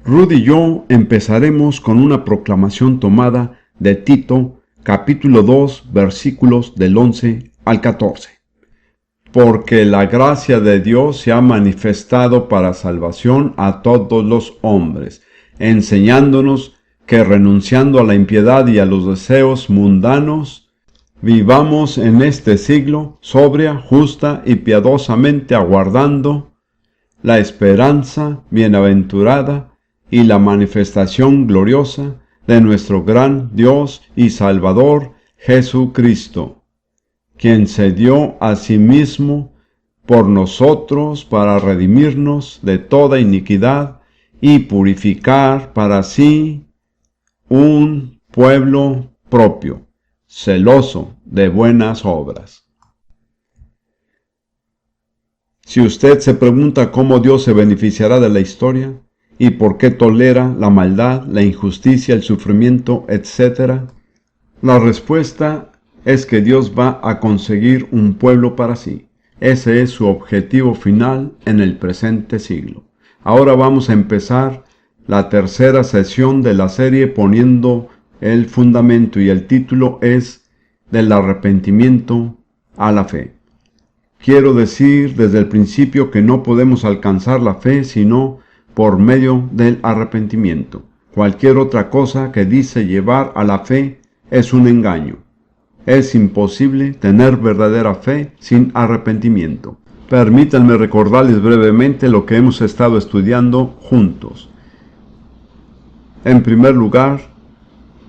Rudy y yo empezaremos con una proclamación tomada de Tito, capítulo 2, versículos del 11 al 14. Porque la gracia de Dios se ha manifestado para salvación a todos los hombres, enseñándonos que renunciando a la impiedad y a los deseos mundanos, vivamos en este siglo sobria, justa y piadosamente aguardando la esperanza bienaventurada y la manifestación gloriosa de nuestro gran Dios y Salvador Jesucristo, quien se dio a sí mismo por nosotros para redimirnos de toda iniquidad y purificar para sí un pueblo propio, celoso de buenas obras. Si usted se pregunta cómo Dios se beneficiará de la historia y por qué tolera la maldad, la injusticia, el sufrimiento, etc., la respuesta es que Dios va a conseguir un pueblo para sí. Ese es su objetivo final en el presente siglo. Ahora vamos a empezar la tercera sesión de la serie poniendo el fundamento y el título es del arrepentimiento a la fe. Quiero decir desde el principio que no podemos alcanzar la fe sino por medio del arrepentimiento. Cualquier otra cosa que dice llevar a la fe es un engaño. Es imposible tener verdadera fe sin arrepentimiento. Permítanme recordarles brevemente lo que hemos estado estudiando juntos. En primer lugar,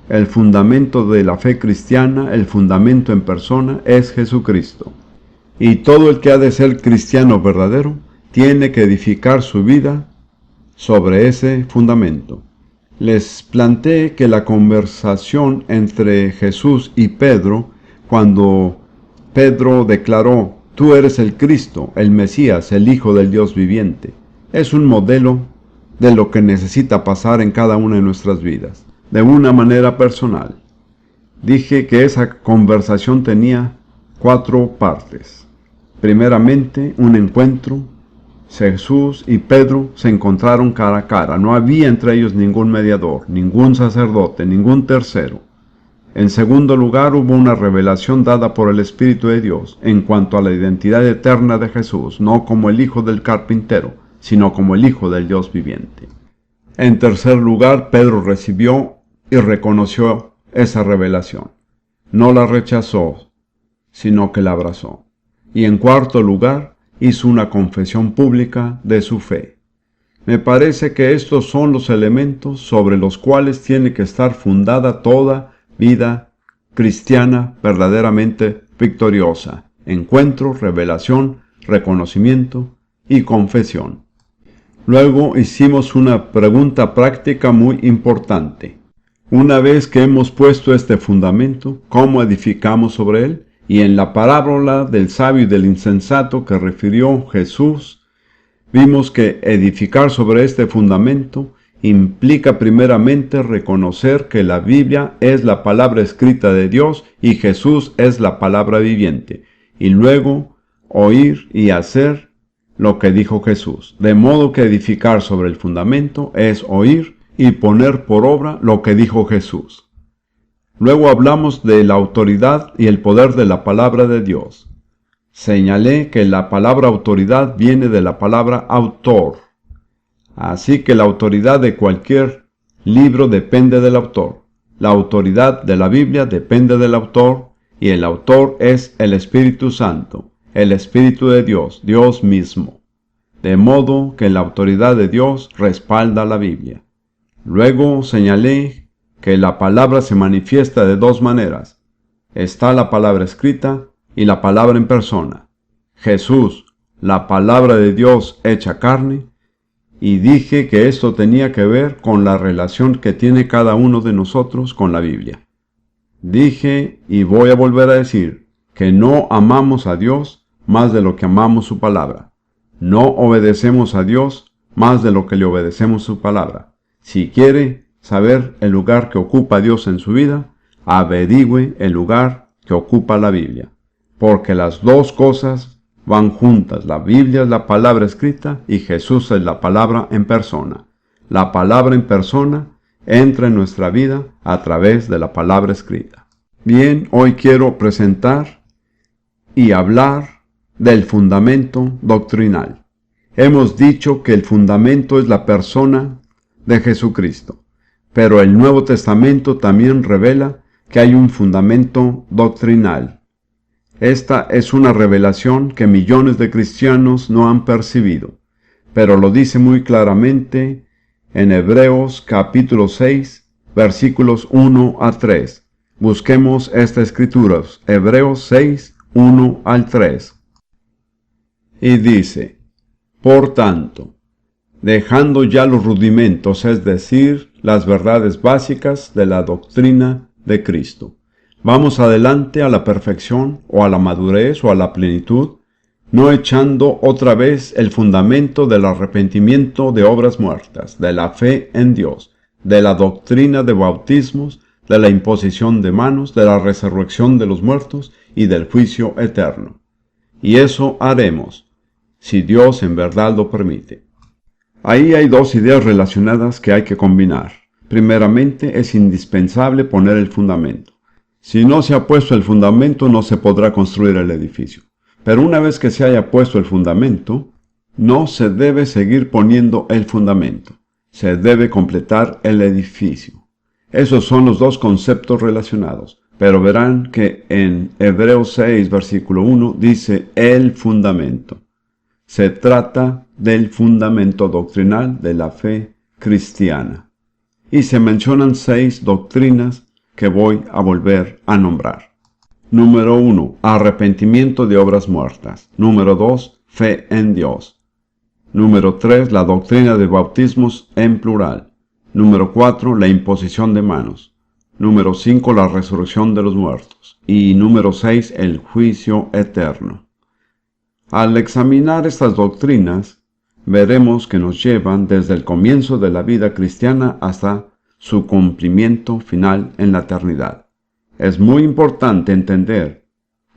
el fundamento de la fe cristiana, el fundamento en persona, es Jesucristo. Y todo el que ha de ser cristiano verdadero tiene que edificar su vida sobre ese fundamento. Les planteé que la conversación entre Jesús y Pedro, cuando Pedro declaró, tú eres el Cristo, el Mesías, el Hijo del Dios viviente, es un modelo de lo que necesita pasar en cada una de nuestras vidas, de una manera personal. Dije que esa conversación tenía 4 partes. Primeramente, un encuentro. Jesús y Pedro se encontraron cara a cara. No había entre ellos ningún mediador, ningún sacerdote, ningún tercero. En segundo lugar, hubo una revelación dada por el Espíritu de Dios en cuanto a la identidad eterna de Jesús, no como el hijo del carpintero, sino como el Hijo del Dios viviente. En tercer lugar, Pedro recibió y reconoció esa revelación. No la rechazó, sino que la abrazó. Y en cuarto lugar, hizo una confesión pública de su fe. Me parece que estos son los elementos sobre los cuales tiene que estar fundada toda vida cristiana verdaderamente victoriosa. Encuentro, revelación, reconocimiento y confesión. Luego hicimos una pregunta práctica muy importante. Una vez que hemos puesto este fundamento, ¿cómo edificamos sobre él? Y en la parábola del sabio y del insensato que refirió Jesús, vimos que edificar sobre este fundamento implica primeramente reconocer que la Biblia es la palabra escrita de Dios y Jesús es la palabra viviente, y luego oír y hacer lo que dijo Jesús. De modo que edificar sobre el fundamento es oír y poner por obra lo que dijo Jesús. Luego hablamos de la autoridad y el poder de la palabra de Dios. Señalé que la palabra autoridad viene de la palabra autor. Así que la autoridad de cualquier libro depende del autor. La autoridad de la Biblia depende del autor y el autor es el Espíritu Santo, el Espíritu de Dios, Dios mismo. De modo que la autoridad de Dios respalda la Biblia. Luego señalé que la palabra se manifiesta de 2 maneras. Está la palabra escrita y la palabra en persona. Jesús, la palabra de Dios hecha carne, y dije que esto tenía que ver con la relación que tiene cada uno de nosotros con la Biblia. Dije, y voy a volver a decir, que no amamos a Dios más de lo que amamos su palabra. No obedecemos a Dios más de lo que le obedecemos su palabra. Si quiere saber el lugar que ocupa Dios en su vida, averigüe el lugar que ocupa la Biblia, porque las 2 cosas van juntas. La Biblia es la palabra escrita y Jesús es la palabra en persona. la palabra en persona, entra en nuestra vida a través de la palabra escrita. Bien, hoy quiero presentar y hablar del fundamento doctrinal. Hemos dicho que el fundamento es la persona de Jesucristo, pero el Nuevo Testamento también revela que hay un fundamento doctrinal. Esta es una revelación que millones de cristianos no han percibido, pero lo dice muy claramente en Hebreos capítulo 6, versículos 1 a 3. Busquemos estas escrituras, Hebreos 6, 1 al 3. Y dice: por tanto, dejando ya los rudimentos, es decir, las verdades básicas de la doctrina de Cristo, vamos adelante a la perfección, o a la madurez, o a la plenitud, no echando otra vez el fundamento del arrepentimiento de obras muertas, de la fe en Dios, de la doctrina de bautismos, de la imposición de manos, de la resurrección de los muertos y del juicio eterno. Y eso haremos, si Dios en verdad lo permite. Ahí hay dos ideas relacionadas que hay que combinar. Primeramente, es indispensable poner el fundamento. Si no se ha puesto el fundamento, no se podrá construir el edificio. Pero una vez que se haya puesto el fundamento, no se debe seguir poniendo el fundamento. Se debe completar el edificio. Esos son los dos conceptos relacionados. Pero verán que en Hebreos 6, versículo 1, dice el fundamento. Se trata del fundamento doctrinal de la fe cristiana. Y se mencionan 6 doctrinas que voy a volver a nombrar. Número 1. Arrepentimiento de obras muertas. Número 2. Fe en Dios. Número 3. La doctrina de bautismos en plural. Número 4. La imposición de manos. Número 5. La resurrección de los muertos. Y número 6. El juicio eterno. Al examinar estas doctrinas, veremos que nos llevan desde el comienzo de la vida cristiana hasta su cumplimiento final en la eternidad. Es muy importante entender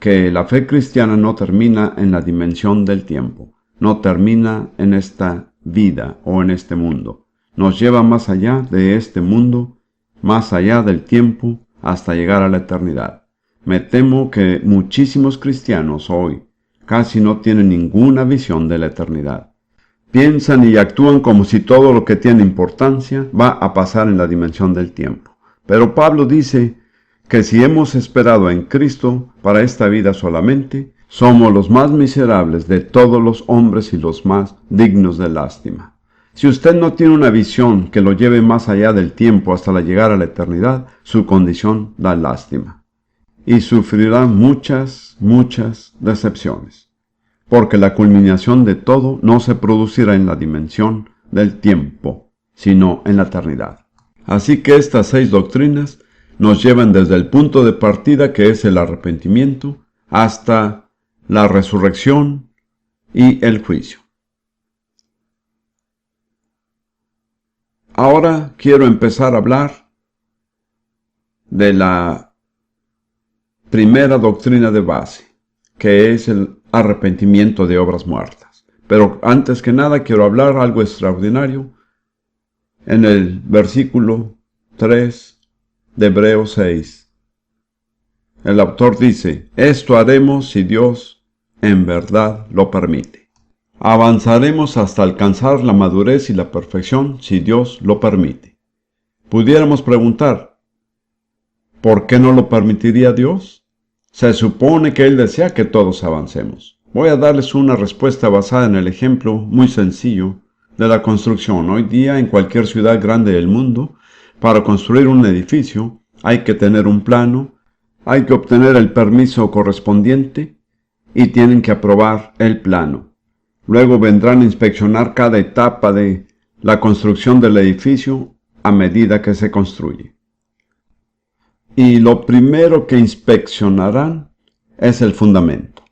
que la fe cristiana no termina en la dimensión del tiempo, no termina en esta vida o en este mundo. Nos lleva más allá de este mundo, más allá del tiempo, hasta llegar a la eternidad. Me temo que muchísimos cristianos hoy casi no tienen ninguna visión de la eternidad. Piensan y actúan como si todo lo que tiene importancia va a pasar en la dimensión del tiempo. Pero Pablo dice que si hemos esperado en Cristo para esta vida solamente, somos los más miserables de todos los hombres y los más dignos de lástima. Si usted no tiene una visión que lo lleve más allá del tiempo hasta la llegada a la eternidad, su condición da lástima. Y sufrirá muchas decepciones. Porque la culminación de todo no se producirá en la dimensión del tiempo, sino en la eternidad. Así que estas 6 doctrinas nos llevan desde el punto de partida, que es el arrepentimiento, hasta la resurrección y el juicio. Ahora quiero empezar a hablar de la primera doctrina de base, que es el arrepentimiento de obras muertas. Pero antes que nada quiero hablar algo extraordinario. En el versículo 3 de Hebreos 6, el autor dice: esto haremos si Dios en verdad lo permite. Avanzaremos hasta alcanzar la madurez y la perfección si Dios lo permite. Pudiéramos preguntar, ¿por qué no lo permitiría Dios? Se supone que Él desea que todos avancemos. Voy a darles una respuesta basada en el ejemplo muy sencillo de la construcción. Hoy día, en cualquier ciudad grande del mundo, para construir un edificio hay que tener un plano, hay que obtener el permiso correspondiente y tienen que aprobar el plano. Luego vendrán a inspeccionar cada etapa de la construcción del edificio a medida que se construye. Y lo primero que inspeccionarán es el fundamento,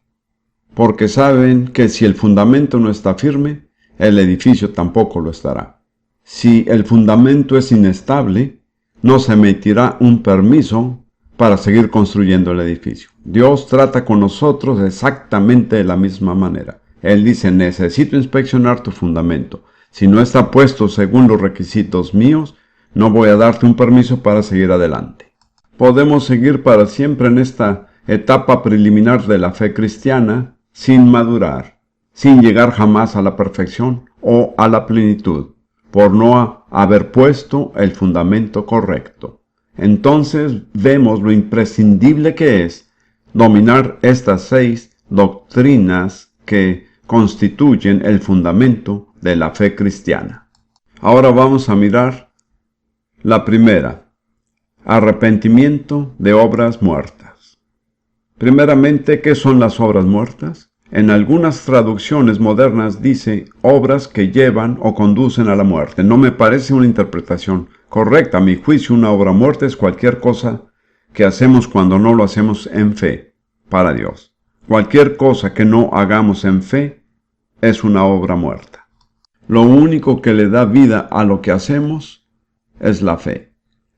porque saben que si el fundamento no está firme, el edificio tampoco lo estará. Si el fundamento es inestable, no se emitirá un permiso para seguir construyendo el edificio. Dios trata con nosotros exactamente de la misma manera. Él dice: necesito inspeccionar tu fundamento. Si no está puesto según los requisitos míos, no voy a darte un permiso para seguir adelante. Podemos seguir para siempre en esta etapa preliminar de la fe cristiana sin madurar, sin llegar jamás a la perfección o a la plenitud, por no haber puesto el fundamento correcto. Entonces vemos lo imprescindible que es dominar estas 6 doctrinas que constituyen el fundamento de la fe cristiana. Ahora vamos a mirar la primera, arrepentimiento de obras muertas. Primeramente, ¿qué son las obras muertas? En algunas traducciones modernas dice obras que llevan o conducen a la muerte. No me parece una interpretación correcta. A mi juicio, una obra muerta es cualquier cosa que hacemos cuando no lo hacemos en fe para Dios. Cualquier cosa que no hagamos en fe es una obra muerta. Lo único que le da vida a lo que hacemos es la fe.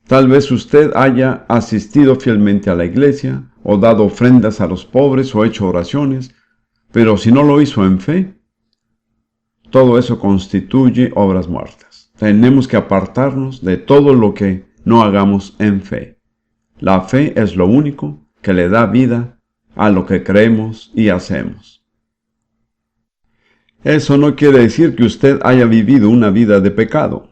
Tal vez usted haya asistido fielmente a la iglesia, o dado ofrendas a los pobres, o hecho oraciones, pero si no lo hizo en fe, todo eso constituye obras muertas. Tenemos que apartarnos de todo lo que no hagamos en fe. La fe es lo único que le da vida a lo que creemos y hacemos. Eso no quiere decir que usted haya vivido una vida de pecado.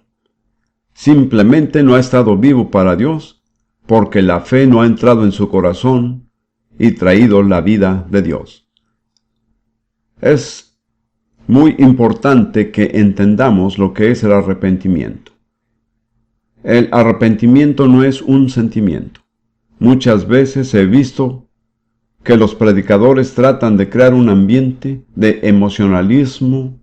Simplemente no ha estado vivo para Dios, porque la fe no ha entrado en su corazón y traído la vida de Dios. Es muy importante que entendamos lo que es el arrepentimiento. El arrepentimiento no es un sentimiento. Muchas veces he visto que los predicadores tratan de crear un ambiente de emocionalismo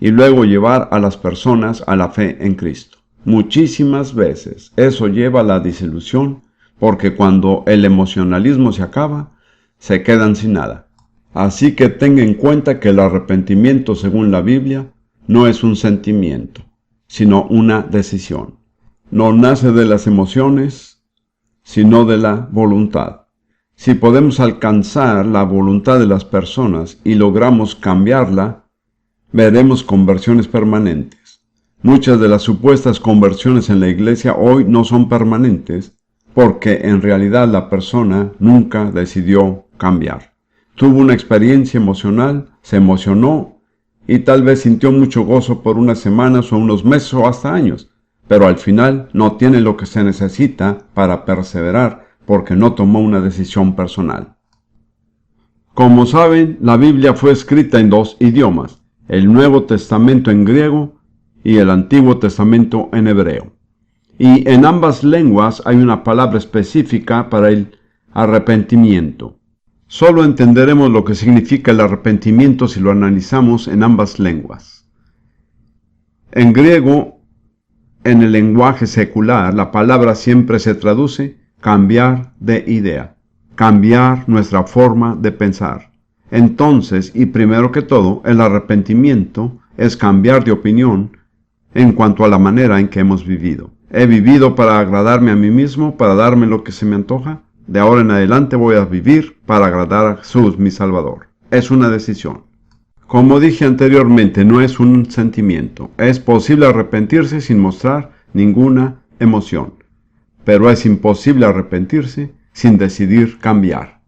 y luego llevar a las personas a la fe en Cristo. Muchísimas veces eso lleva a la desilusión, porque cuando el emocionalismo se acaba, se quedan sin nada. Así que tenga en cuenta que el arrepentimiento, según la Biblia, no es un sentimiento, sino una decisión. No nace de las emociones, sino de la voluntad. Si podemos alcanzar la voluntad de las personas y logramos cambiarla, veremos conversiones permanentes. Muchas de las supuestas conversiones en la iglesia hoy no son permanentes, porque en realidad la persona nunca decidió cambiar. Tuvo una experiencia emocional, se emocionó y tal vez sintió mucho gozo por unas semanas o unos meses o hasta años, pero al final no tiene lo que se necesita para perseverar porque no tomó una decisión personal. Como saben, la Biblia fue escrita en 2 idiomas, el Nuevo Testamento en griego y el Antiguo Testamento en hebreo. Y en ambas lenguas hay una palabra específica para el arrepentimiento. Solo entenderemos lo que significa el arrepentimiento si lo analizamos en ambas lenguas. En griego, en el lenguaje secular, la palabra siempre se traduce cambiar de idea, cambiar nuestra forma de pensar. Entonces, y primero que todo, el arrepentimiento es cambiar de opinión en cuanto a la manera en que hemos vivido. He vivido para agradarme a mí mismo, para darme lo que se me antoja. De ahora en adelante voy a vivir para agradar a Jesús, mi Salvador. Es una decisión. Como dije anteriormente, no es un sentimiento. Es posible arrepentirse sin mostrar ninguna emoción, pero es imposible arrepentirse sin decidir cambiar.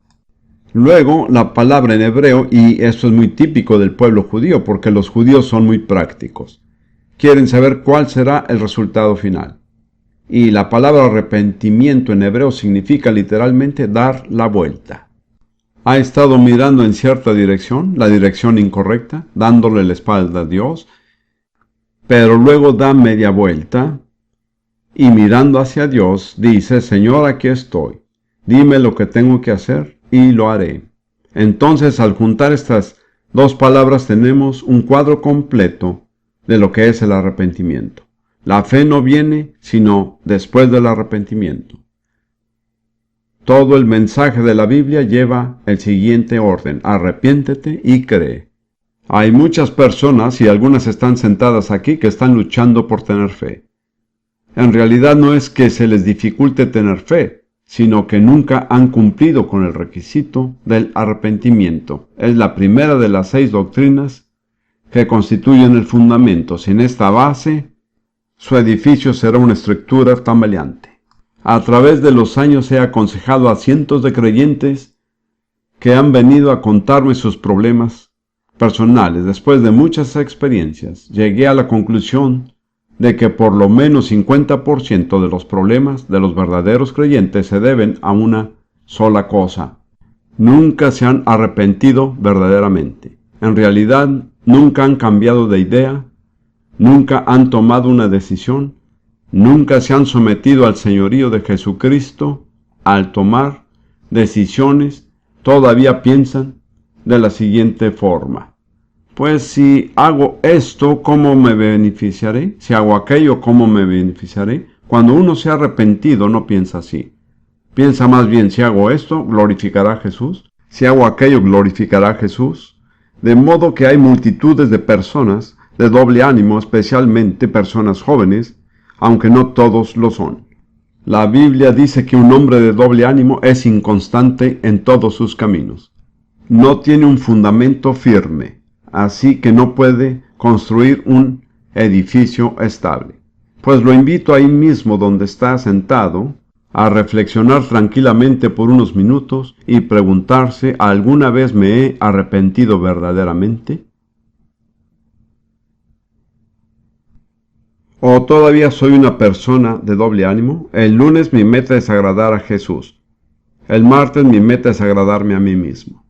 Luego, la palabra en hebreo, y esto es muy típico del pueblo judío, porque los judíos son muy prácticos. Quieren saber cuál será el resultado final. Y la palabra arrepentimiento en hebreo significa literalmente dar la vuelta. Ha estado mirando en cierta dirección, la dirección incorrecta, dándole la espalda a Dios, pero luego da media vuelta y mirando hacia Dios dice: Señor, aquí estoy, dime lo que tengo que hacer y lo haré. Entonces, al juntar estas 2 palabras tenemos un cuadro completo de lo que es el arrepentimiento. La fe no viene sino después del arrepentimiento. Todo el mensaje de la Biblia lleva el siguiente orden: arrepiéntete y cree. Hay muchas personas, y algunas están sentadas aquí, que están luchando por tener fe. En realidad no es que se les dificulte tener fe, sino que nunca han cumplido con el requisito del arrepentimiento. Es la primera de las 6 doctrinas que constituyen el fundamento. Sin esta base, su edificio será una estructura tambaleante. A través de los años he aconsejado a cientos de creyentes que han venido a contarme sus problemas personales. Después de muchas experiencias, llegué a la conclusión de que por lo menos 50% de los problemas de los verdaderos creyentes se deben a una sola cosa: nunca se han arrepentido verdaderamente. En realidad, nunca han cambiado de idea, nunca han tomado una decisión, nunca se han sometido al señorío de Jesucristo. Al tomar decisiones, todavía piensan de la siguiente forma: pues si hago esto, ¿cómo me beneficiaré? Si hago aquello, ¿cómo me beneficiaré? Cuando uno se ha arrepentido, no piensa así. Piensa más bien: si hago esto, ¿glorificará a Jesús? Si hago aquello, ¿glorificará a Jesús? De modo que hay multitudes de personas de doble ánimo, especialmente personas jóvenes, aunque no todos lo son. La Biblia dice que un hombre de doble ánimo es inconstante en todos sus caminos. No tiene un fundamento firme, así que no puede construir un edificio estable. Pues lo invito ahí mismo donde está sentado a reflexionar tranquilamente por unos minutos y preguntarse: ¿alguna vez me he arrepentido verdaderamente? ¿O todavía soy una persona de doble ánimo? El lunes mi meta es agradar a Jesús. El martes mi meta es agradarme a mí mismo.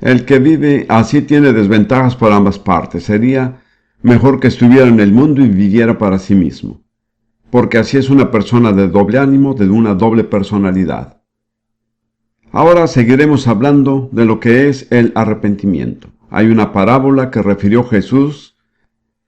El que vive así tiene desventajas por ambas partes. Sería mejor que estuviera en el mundo y viviera para sí mismo, porque así es una persona de doble ánimo, de una doble personalidad. Ahora seguiremos hablando de lo que es el arrepentimiento. Hay una parábola que refirió Jesús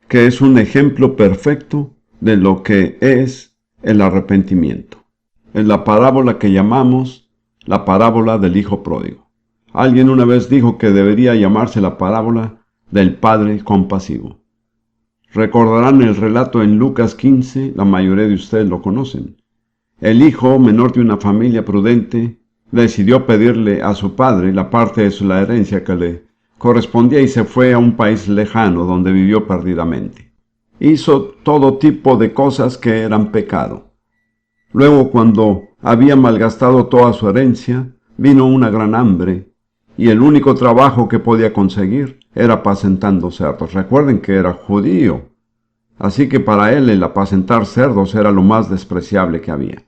que es un ejemplo perfecto de lo que es el arrepentimiento. Es la parábola que llamamos la parábola del hijo pródigo. Alguien una vez dijo que debería llamarse la parábola del padre compasivo. Recordarán el relato en Lucas 15, la mayoría de ustedes lo conocen. El hijo menor de una familia prudente decidió pedirle a su padre la parte de la herencia que le correspondía y se fue a un país lejano donde vivió perdidamente. Hizo todo tipo de cosas que eran pecado. Luego, cuando había malgastado toda su herencia, vino una gran hambre y el único trabajo que podía conseguir era apacentando cerdos. Recuerden que era judío, así que para él el apacentar cerdos era lo más despreciable que había,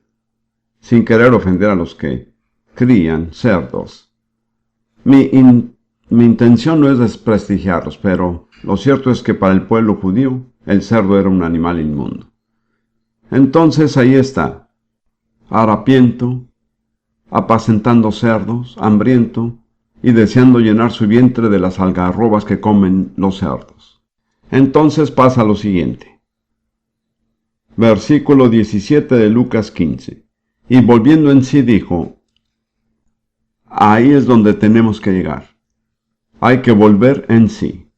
sin querer ofender a los que crían cerdos. Mi intención no es desprestigiarlos, pero lo cierto es que para el pueblo judío el cerdo era un animal inmundo. Entonces ahí está, harapiento, apacentando cerdos, hambriento y deseando llenar su vientre de las algarrobas que comen los cerdos. Entonces pasa lo siguiente. Versículo 17 de Lucas 15. Y volviendo en sí dijo: ahí es donde tenemos que llegar. Hay que volver en sí.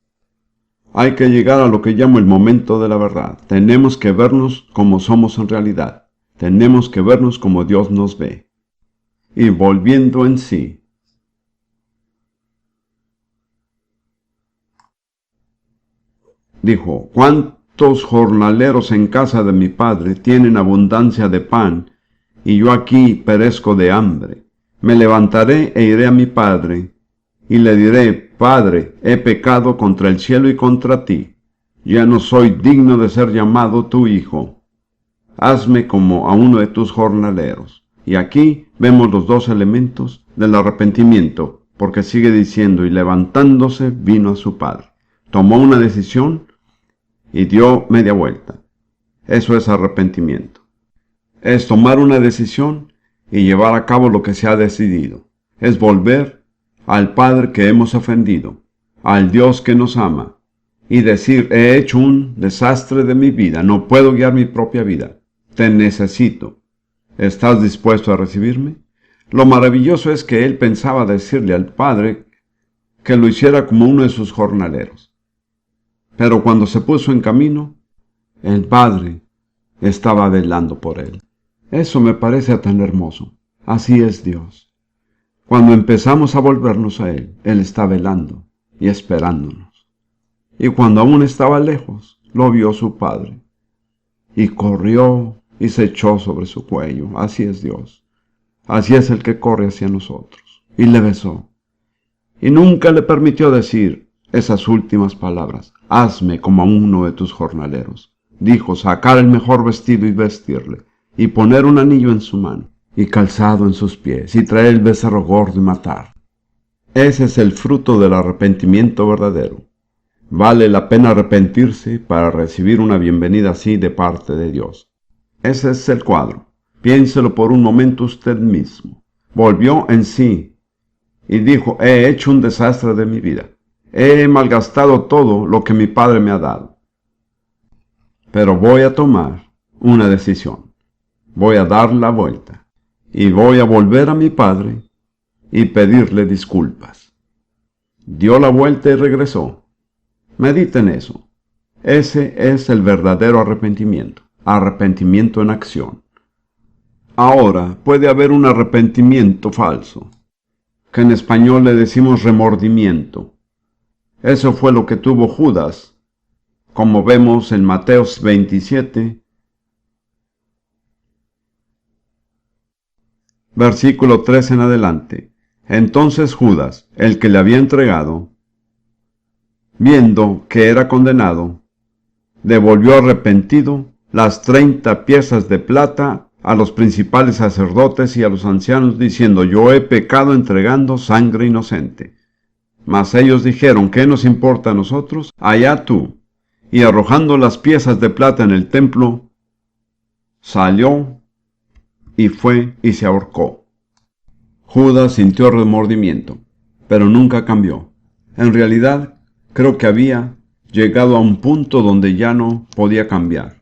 Hay que llegar a lo que llamo el momento de la verdad. Tenemos que vernos como somos en realidad. Tenemos que vernos como Dios nos ve. Y volviendo en sí. Dijo: ¿cuántos jornaleros en casa de mi padre tienen abundancia de pan, y yo aquí perezco de hambre? Me levantaré e iré a mi padre, y le diré: Padre, he pecado contra el cielo y contra ti. Ya no soy digno de ser llamado tu hijo. Hazme como a uno de tus jornaleros. Y aquí vemos los dos elementos del arrepentimiento, porque sigue diciendo: y levantándose vino a su padre. Tomó una decisión y dio media vuelta. Eso es arrepentimiento. Es tomar una decisión y llevar a cabo lo que se ha decidido. Es volver al Padre que hemos ofendido, al Dios que nos ama, y decir: he hecho un desastre de mi vida, no puedo guiar mi propia vida, te necesito. ¿Estás dispuesto a recibirme? Lo maravilloso es que él pensaba decirle al Padre que lo hiciera como uno de sus jornaleros. Pero cuando se puso en camino, el Padre estaba velando por él. Eso me parece tan hermoso. Así es Dios. Cuando empezamos a volvernos a Él, Él está velando y esperándonos. y cuando aún estaba lejos, lo vio su padre, y corrió y se echó sobre su cuello. Así es Dios. Así es el que corre hacia nosotros. Y le besó. Y nunca le permitió decir esas últimas palabras: hazme como a uno de tus jornaleros. Dijo sacar el mejor vestido y vestirle, y poner un anillo en su mano, y calzado en sus pies, y traer el becerro gordo y matar. Ese es el fruto del arrepentimiento verdadero. Vale la pena arrepentirse para recibir una bienvenida así de parte de Dios. Ese es el cuadro. Piénselo por un momento usted mismo. Volvió en sí y dijo: he hecho un desastre de mi vida. He malgastado todo lo que mi padre me ha dado. Pero voy a tomar una decisión. Voy a dar la vuelta. Y voy a volver a mi padre y pedirle disculpas. Dio la vuelta y regresó. Mediten eso. Ese es el verdadero arrepentimiento. Arrepentimiento en acción. Ahora puede haber un arrepentimiento falso, que en español le decimos remordimiento. Eso fue lo que tuvo Judas, como vemos en Mateo 27, versículo 3 en adelante. Entonces Judas, el que le había entregado, viendo que era condenado, devolvió arrepentido las 30 piezas de plata a los principales sacerdotes y a los ancianos, diciendo: yo he pecado entregando sangre inocente. Mas ellos dijeron: ¿qué nos importa a nosotros? Allá tú. Y arrojando las piezas de plata en el templo, salió y fue y se ahorcó. Judas sintió remordimiento, pero nunca cambió. En realidad, creo que había llegado a un punto donde ya no podía cambiar.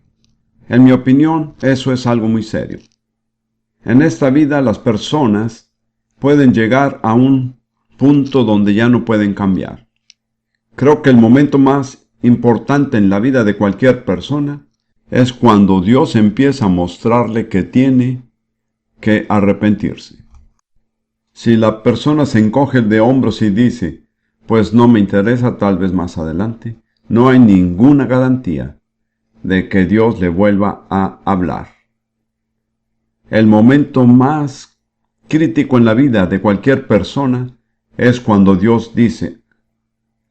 En mi opinión, eso es algo muy serio. En esta vida las personas pueden llegar a un punto donde ya no pueden cambiar. Creo que el momento más importante en la vida de cualquier persona es cuando Dios empieza a mostrarle que tiene que arrepentirse. Si la persona se encoge de hombros y dice: pues no me interesa, tal vez más adelante, no hay ninguna garantía de que Dios le vuelva a hablar. El momento más crítico en la vida de cualquier persona es cuando Dios dice: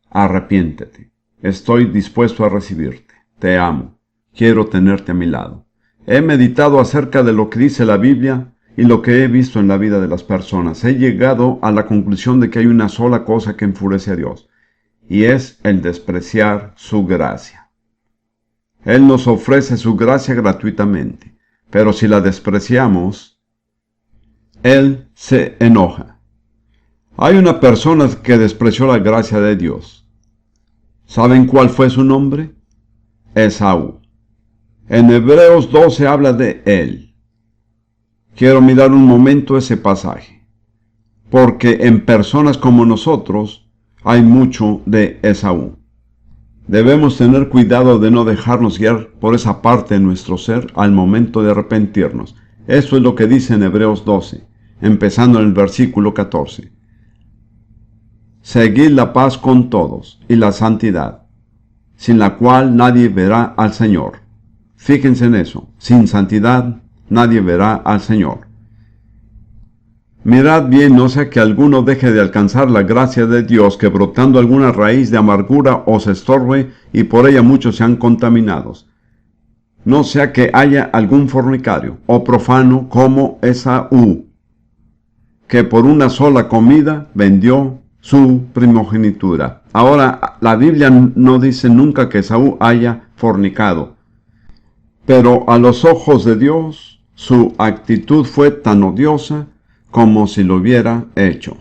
arrepiéntete, estoy dispuesto a recibirte, te amo, quiero tenerte a mi lado. He meditado acerca de lo que dice la Biblia y lo que he visto en la vida de las personas. He llegado a la conclusión de que hay una sola cosa que enfurece a Dios, y es el despreciar su gracia. Él nos ofrece su gracia gratuitamente, pero si la despreciamos, Él se enoja. Hay una persona que despreció la gracia de Dios. ¿Saben cuál fue su nombre? Esaú. En Hebreos 12 habla de él. Quiero mirar un momento ese pasaje, porque en personas como nosotros hay mucho de Esaú. Debemos tener cuidado de no dejarnos guiar por esa parte de nuestro ser al momento de arrepentirnos. Eso es lo que dice en Hebreos 12, empezando en el versículo 14. Seguid la paz con todos y la santidad, sin la cual nadie verá al Señor. Fíjense en eso, sin santidad nadie verá al Señor. Mirad bien, no sea que alguno deje de alcanzar la gracia de Dios, que brotando alguna raíz de amargura os estorbe, y por ella muchos sean contaminados. No sea que haya algún fornicario o profano como Esaú, que por una sola comida vendió su primogenitura. Ahora, la Biblia no dice nunca que Esaú haya fornicado, pero a los ojos de Dios, su actitud fue tan odiosa como si lo hubiera hecho.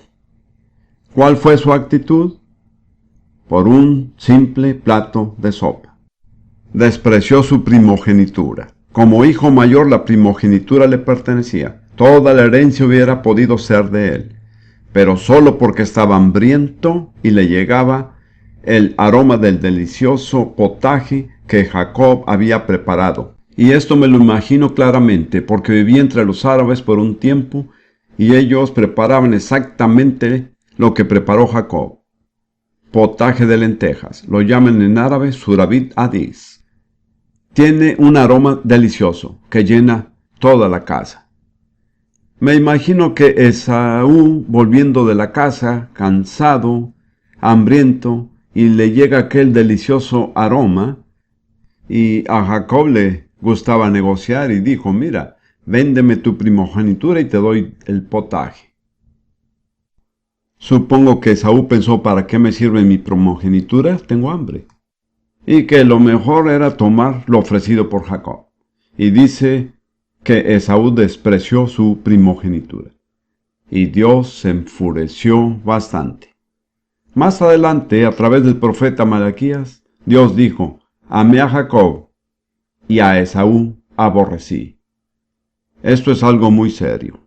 ¿Cuál fue su actitud? Por un simple plato de sopa. Despreció su primogenitura. Como hijo mayor, la primogenitura le pertenecía. Toda la herencia hubiera podido ser de él, pero solo porque estaba hambriento y le llegaba el aroma del delicioso potaje que Jacob había preparado. Y esto me lo imagino claramente, porque viví entre los árabes por un tiempo, y ellos preparaban exactamente lo que preparó Jacob. potaje de lentejas. Lo llaman en árabe surabit adis. Tiene un aroma delicioso que llena toda la casa. Me imagino que Esaú, volviendo de la casa, cansado, hambriento, y le llega aquel delicioso aroma, y a Jacob le gustaba negociar y dijo, mira, véndeme tu primogenitura y te doy el potaje. Supongo que Esaú pensó, ¿para qué me sirve mi primogenitura? Tengo hambre. Y que lo mejor era tomar lo ofrecido por Jacob. Y dice que Esaú despreció su primogenitura. Y Dios se enfureció bastante. Más adelante, a través del profeta Malaquías, Dios dijo, amé a Jacob y a Esaú aborrecí. Esto es algo muy serio.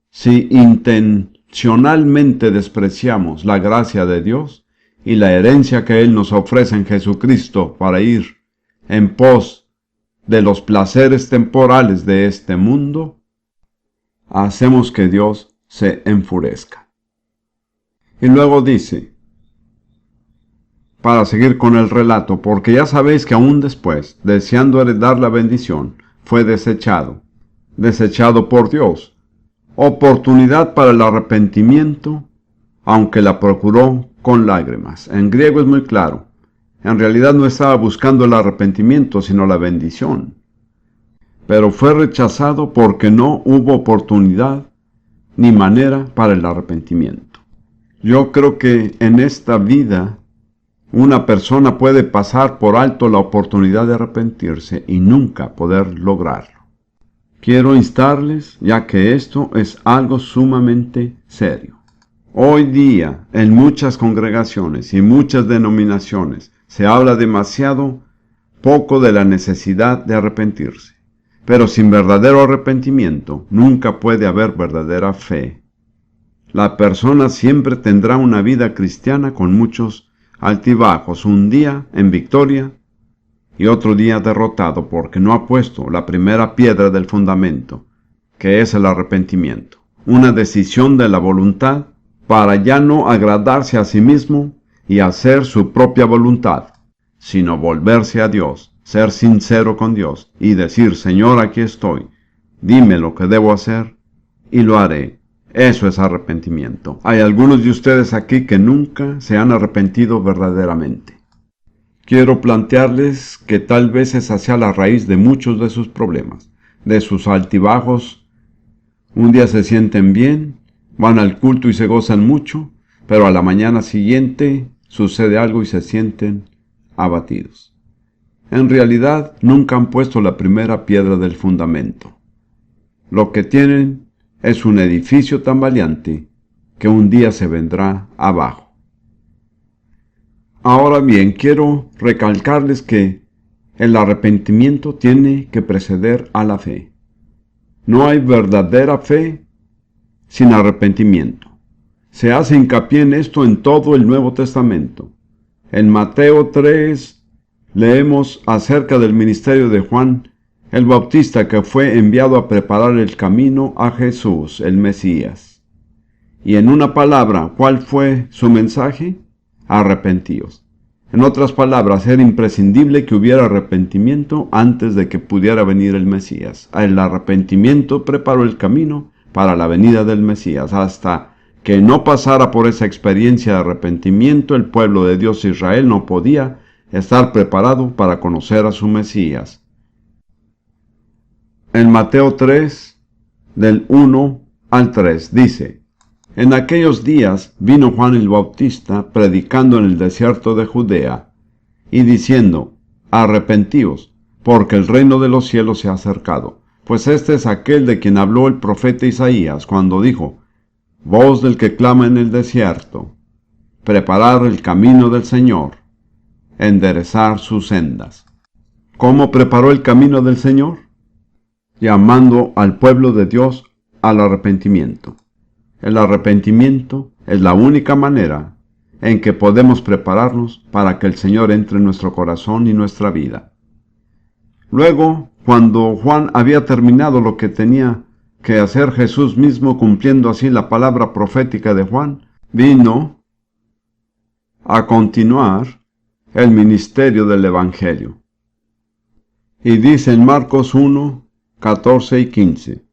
Si intencionalmente despreciamos la gracia de Dios y la herencia que Él nos ofrece en Jesucristo para ir en pos de los placeres temporales de este mundo, hacemos que Dios se enfurezca. Y luego dice, para seguir con el relato, porque ya sabéis que aún después, deseando heredar la bendición, fue desechado por Dios. Oportunidad para el arrepentimiento, aunque la procuró con lágrimas. En griego es muy claro. En realidad no estaba buscando el arrepentimiento, sino la bendición. Pero fue rechazado porque no hubo oportunidad ni manera para el arrepentimiento. Yo creo que en esta vida una persona puede pasar por alto la oportunidad de arrepentirse y nunca poder lograrlo. Quiero instarles, ya que esto es algo sumamente serio. Hoy día, en muchas congregaciones y muchas denominaciones, se habla demasiado poco de la necesidad de arrepentirse. Pero sin verdadero arrepentimiento, nunca puede haber verdadera fe. La persona siempre tendrá una vida cristiana con muchos altibajos, un día en victoria y otro día derrotado porque no ha puesto la primera piedra del fundamento, que es el arrepentimiento. Una decisión de la voluntad para ya no agradarse a sí mismo y hacer su propia voluntad, sino volverse a Dios, ser sincero con Dios y decir, Señor, aquí estoy, dime lo que debo hacer y lo haré. Eso es arrepentimiento. Hay algunos de ustedes aquí que nunca se han arrepentido verdaderamente. Quiero plantearles que tal vez esa sea la raíz de muchos de sus problemas, de sus altibajos. Un día se sienten bien, van al culto y se gozan mucho, pero a la mañana siguiente sucede algo y se sienten abatidos. En realidad, nunca han puesto la primera piedra del fundamento. Lo que tienen es un edificio tan valiente que un día se vendrá abajo. Ahora bien, quiero recalcarles que el arrepentimiento tiene que preceder a la fe. No hay verdadera fe sin arrepentimiento. Se hace hincapié en esto en todo el Nuevo Testamento. En Mateo 3 leemos acerca del ministerio de Juan el Bautista, que fue enviado a preparar el camino a Jesús, el Mesías. Y en una palabra, ¿cuál fue su mensaje? Arrepentíos. En otras palabras, era imprescindible que hubiera arrepentimiento antes de que pudiera venir el Mesías. El arrepentimiento preparó el camino para la venida del Mesías. Hasta que no pasara por esa experiencia de arrepentimiento, el pueblo de Dios Israel no podía estar preparado para conocer a su Mesías. En Mateo 3, del 1 al 3, dice, en aquellos días vino Juan el Bautista predicando en el desierto de Judea y diciendo, arrepentíos, porque el reino de los cielos se ha acercado. Pues este es aquel de quien habló el profeta Isaías cuando dijo, voz del que clama en el desierto, preparar el camino del Señor, enderezar sus sendas. ¿Cómo preparó el camino del Señor? Llamando al pueblo de Dios al arrepentimiento. El arrepentimiento es la única manera en que podemos prepararnos para que el Señor entre en nuestro corazón y nuestra vida. Luego, cuando Juan había terminado lo que tenía que hacer, Jesús mismo, cumpliendo así la palabra profética de Juan, vino a continuar el ministerio del Evangelio. Y dice en Marcos 1, 14 y 15,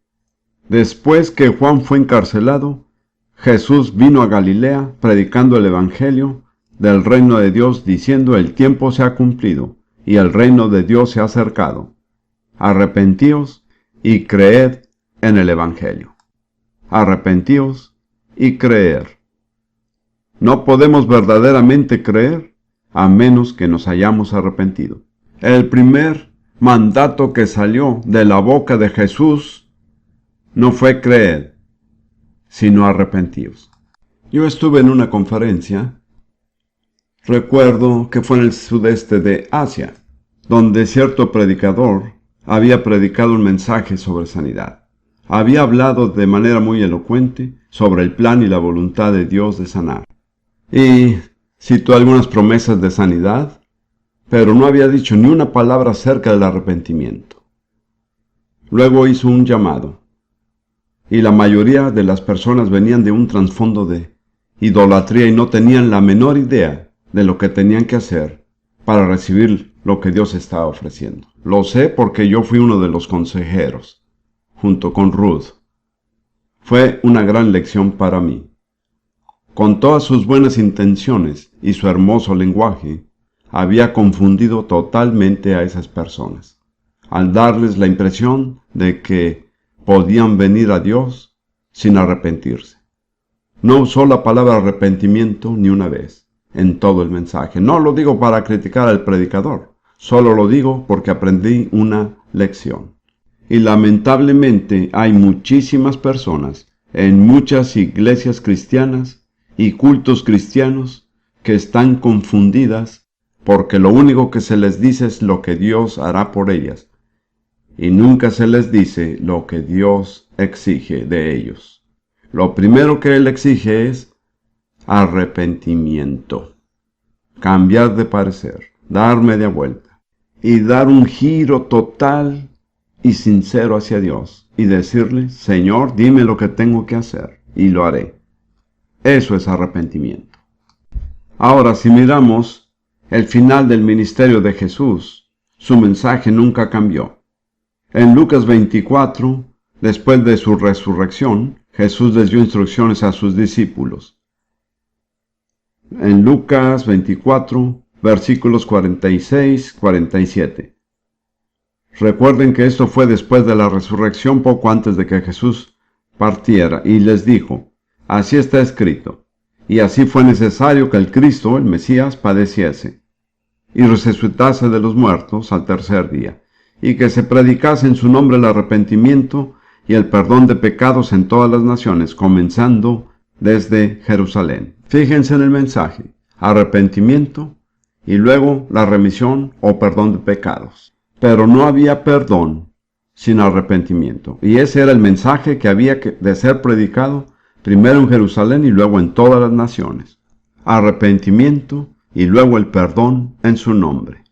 después que Juan fue encarcelado, Jesús vino a Galilea predicando el Evangelio del reino de Dios, diciendo: el tiempo se ha cumplido y el reino de Dios se ha acercado. Arrepentíos y creed en el Evangelio. Arrepentíos y creer. No podemos verdaderamente creer a menos que nos hayamos arrepentido. El primer mandato que salió de la boca de Jesús no fue creed, sino arrepentíos. Yo estuve en una conferencia, recuerdo que fue en el sudeste de Asia, donde cierto predicador había predicado un mensaje sobre sanidad. Había hablado de manera muy elocuente sobre el plan y la voluntad de Dios de sanar. Y citó algunas promesas de sanidad, pero no había dicho ni una palabra acerca del arrepentimiento. Luego hizo un llamado, y la mayoría de las personas venían de un trasfondo de idolatría y no tenían la menor idea de lo que tenían que hacer para recibir lo que Dios estaba ofreciendo. Lo sé porque yo fui uno de los consejeros, junto con Ruth. Fue una gran lección para mí. Con todas sus buenas intenciones y su hermoso lenguaje, había confundido totalmente a esas personas, al darles la impresión de que podían venir a Dios sin arrepentirse. No usó la palabra arrepentimiento ni una vez en todo el mensaje. No lo digo para criticar al predicador, solo lo digo porque aprendí una lección. Y lamentablemente hay muchísimas personas en muchas iglesias cristianas y cultos cristianos que están confundidas porque lo único que se les dice es lo que Dios hará por ellas y nunca se les dice lo que Dios exige de ellos. Lo primero que Él exige es arrepentimiento, cambiar de parecer, dar media vuelta y dar un giro total y sincero hacia Dios y decirle: Señor, dime lo que tengo que hacer y lo haré. Eso es arrepentimiento. Ahora, si miramos el final del ministerio de Jesús, su mensaje nunca cambió. En Lucas 24, después de su resurrección, Jesús les dio instrucciones a sus discípulos. En Lucas 24, versículos 46-47. Recuerden que esto fue después de la resurrección, poco antes de que Jesús partiera, y les dijo: así está escrito, y así fue necesario que el Cristo, el Mesías, padeciese, y resucitase de los muertos al tercer día, y que se predicase en su nombre el arrepentimiento y el perdón de pecados en todas las naciones, comenzando desde Jerusalén. Fíjense en el mensaje: arrepentimiento y luego la remisión o perdón de pecados. Pero no había perdón sin arrepentimiento, y ese era el mensaje que había de ser predicado primero en Jerusalén y luego en todas las naciones. Arrepentimiento y luego el perdón en su nombre.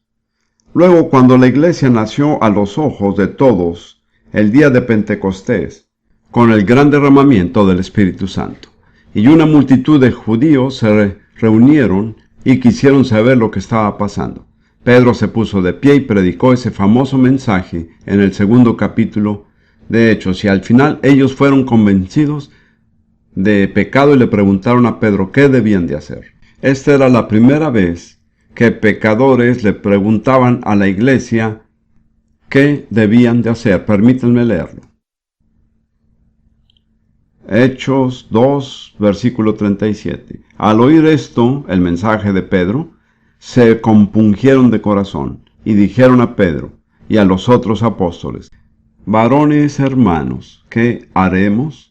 Luego, cuando la iglesia nació a los ojos de todos el día de Pentecostés, con el gran derramamiento del Espíritu Santo, y una multitud de judíos se reunieron y quisieron saber lo que estaba pasando, Pedro se puso de pie y predicó ese famoso mensaje en el 2 capítulo de Hechos, y al final ellos fueron convencidos de pecado y le preguntaron a Pedro qué debían de hacer. Esta era la primera vez que pecadores le preguntaban a la iglesia qué debían de hacer. Permítanme leerlo. Hechos 2, versículo 37. Al oír esto, el mensaje de Pedro, se compungieron de corazón y dijeron a Pedro y a los otros apóstoles: varones hermanos, ¿qué haremos?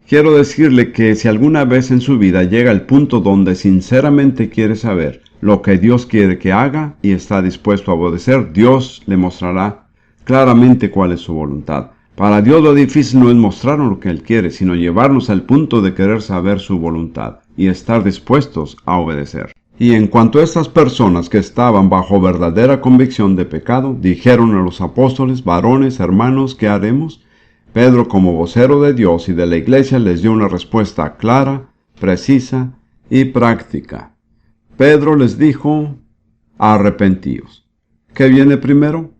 Quiero decirle que si alguna vez en su vida llega el punto donde sinceramente quiere saber lo que Dios quiere que haga y está dispuesto a obedecer, Dios le mostrará claramente cuál es su voluntad. Para Dios lo difícil no es mostrarnos lo que Él quiere, sino llevarnos al punto de querer saber su voluntad y estar dispuestos a obedecer. Y en cuanto a estas personas que estaban bajo verdadera convicción de pecado, dijeron a los apóstoles: varones hermanos, ¿qué haremos? Pedro, como vocero de Dios y de la iglesia, les dio una respuesta clara, precisa y práctica. Pedro les dijo, arrepentíos. ¿Qué viene primero?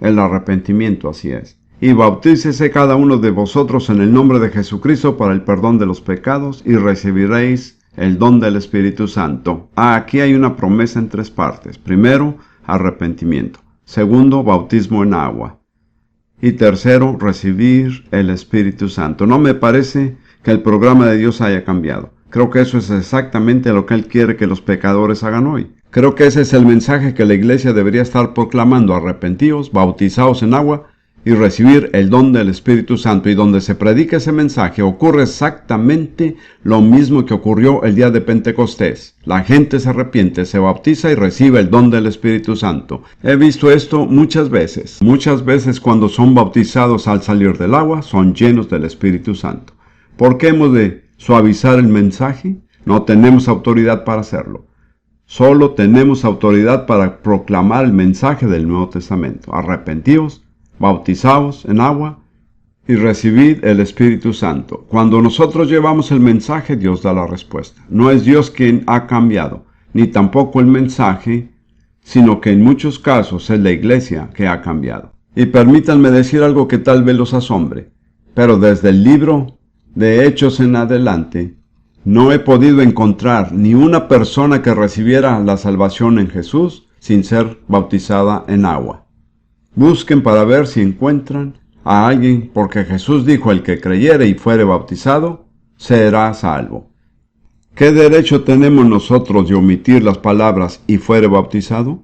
El arrepentimiento, así es. Y bautícese cada uno de vosotros en el nombre de Jesucristo para el perdón de los pecados y recibiréis el don del Espíritu Santo. Aquí hay una promesa en 3 partes. Primero, arrepentimiento. Segundo, bautismo en agua. Y tercero, recibir el Espíritu Santo. No me parece que el programa de Dios haya cambiado. Creo que eso es exactamente lo que Él quiere que los pecadores hagan hoy. Creo que ese es el mensaje que la iglesia debería estar proclamando: arrepentíos, bautizaos en agua y recibir el don del Espíritu Santo. Y donde se predica ese mensaje ocurre exactamente lo mismo que ocurrió el día de Pentecostés. La gente se arrepiente, se bautiza y recibe el don del Espíritu Santo. He visto esto muchas veces. Muchas veces cuando son bautizados al salir del agua son llenos del Espíritu Santo. ¿Por qué hemos de suavizar el mensaje? No tenemos autoridad para hacerlo. Solo tenemos autoridad para proclamar el mensaje del Nuevo Testamento. Arrepentíos, bautizaos en agua y recibid el Espíritu Santo. Cuando nosotros llevamos el mensaje, Dios da la respuesta. No es Dios quien ha cambiado, ni tampoco el mensaje, sino que en muchos casos es la iglesia que ha cambiado. Y permítanme decir algo que tal vez los asombre, pero desde el libro de Hechos en adelante, no he podido encontrar ni una persona que recibiera la salvación en Jesús sin ser bautizada en agua. Busquen para ver si encuentran a alguien, porque Jesús dijo: el que creyere y fuere bautizado, será salvo. ¿Qué derecho tenemos nosotros de omitir las palabras "y fuere bautizado"?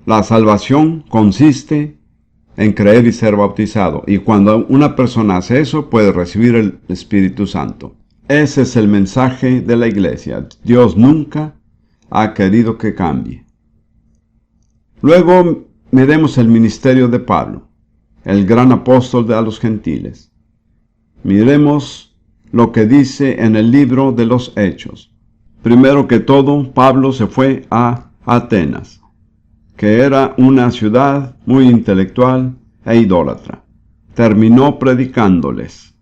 La salvación consiste en creer y ser bautizado, y cuando una persona hace eso, puede recibir el Espíritu Santo. Ese es el mensaje de la iglesia. Dios nunca ha querido que cambie. Luego miremos el ministerio de Pablo, el gran apóstol a los gentiles. Miremos lo que dice en el libro de los Hechos. Primero que todo, Pablo se fue a Atenas, que era una ciudad muy intelectual e idólatra. Terminó predicándoles.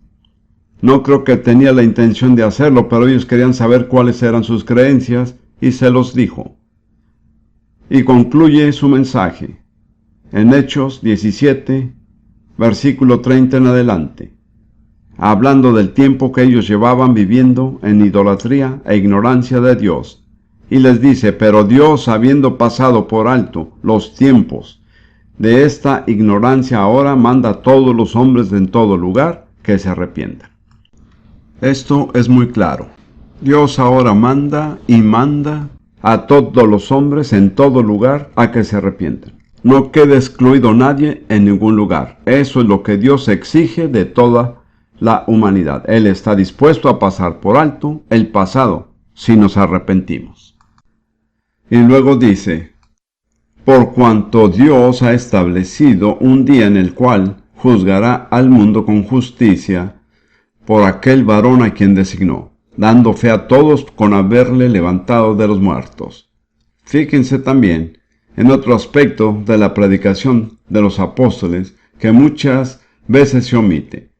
No creo que tenía la intención de hacerlo, pero ellos querían saber cuáles eran sus creencias y se los dijo. Y concluye su mensaje en Hechos 17, versículo 30 en adelante, hablando del tiempo que ellos llevaban viviendo en idolatría e ignorancia de Dios. Y les dice: pero Dios, habiendo pasado por alto los tiempos de esta ignorancia, ahora manda a todos los hombres en todo lugar que se arrepientan. Esto es muy claro. Dios ahora manda a todos los hombres en todo lugar a que se arrepientan. No quede excluido nadie en ningún lugar. Eso es lo que Dios exige de toda la humanidad. Él está dispuesto a pasar por alto el pasado si nos arrepentimos. Y luego dice: por cuanto Dios ha establecido un día en el cual juzgará al mundo con justicia por aquel varón a quien designó, dando fe a todos con haberle levantado de los muertos. Fíjense también en otro aspecto de la predicación de los apóstoles que muchas veces se omite.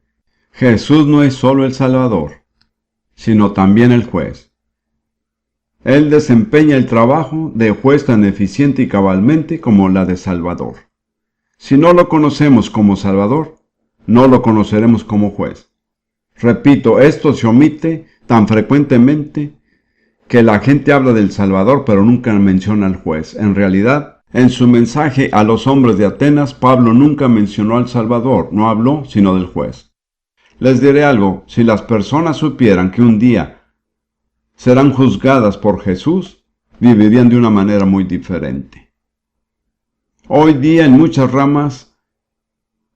Jesús no es solo el Salvador, sino también el juez. Él desempeña el trabajo de juez tan eficiente y cabalmente como la de Salvador. Si no lo conocemos como Salvador, no lo conoceremos como juez. Repito, esto se omite tan frecuentemente que la gente habla del Salvador pero nunca menciona al juez. En realidad, en su mensaje a los hombres de Atenas, Pablo nunca mencionó al Salvador, no habló sino del juez. Les diré algo: si las personas supieran que un día serán juzgadas por Jesús, vivirían de una manera muy diferente. Hoy día en muchas ramas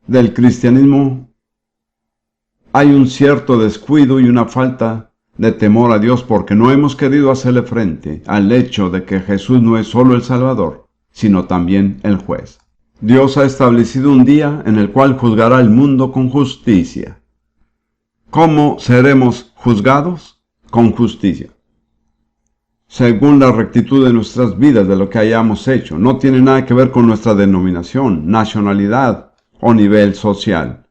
del cristianismo hay un cierto descuido y una falta de temor a Dios porque no hemos querido hacerle frente al hecho de que Jesús no es solo el Salvador, sino también el juez. Dios ha establecido un día en el cual juzgará al mundo con justicia. ¿Cómo seremos juzgados? Con justicia. Según la rectitud de nuestras vidas, de lo que hayamos hecho. No tiene nada que ver con nuestra denominación, nacionalidad o nivel social.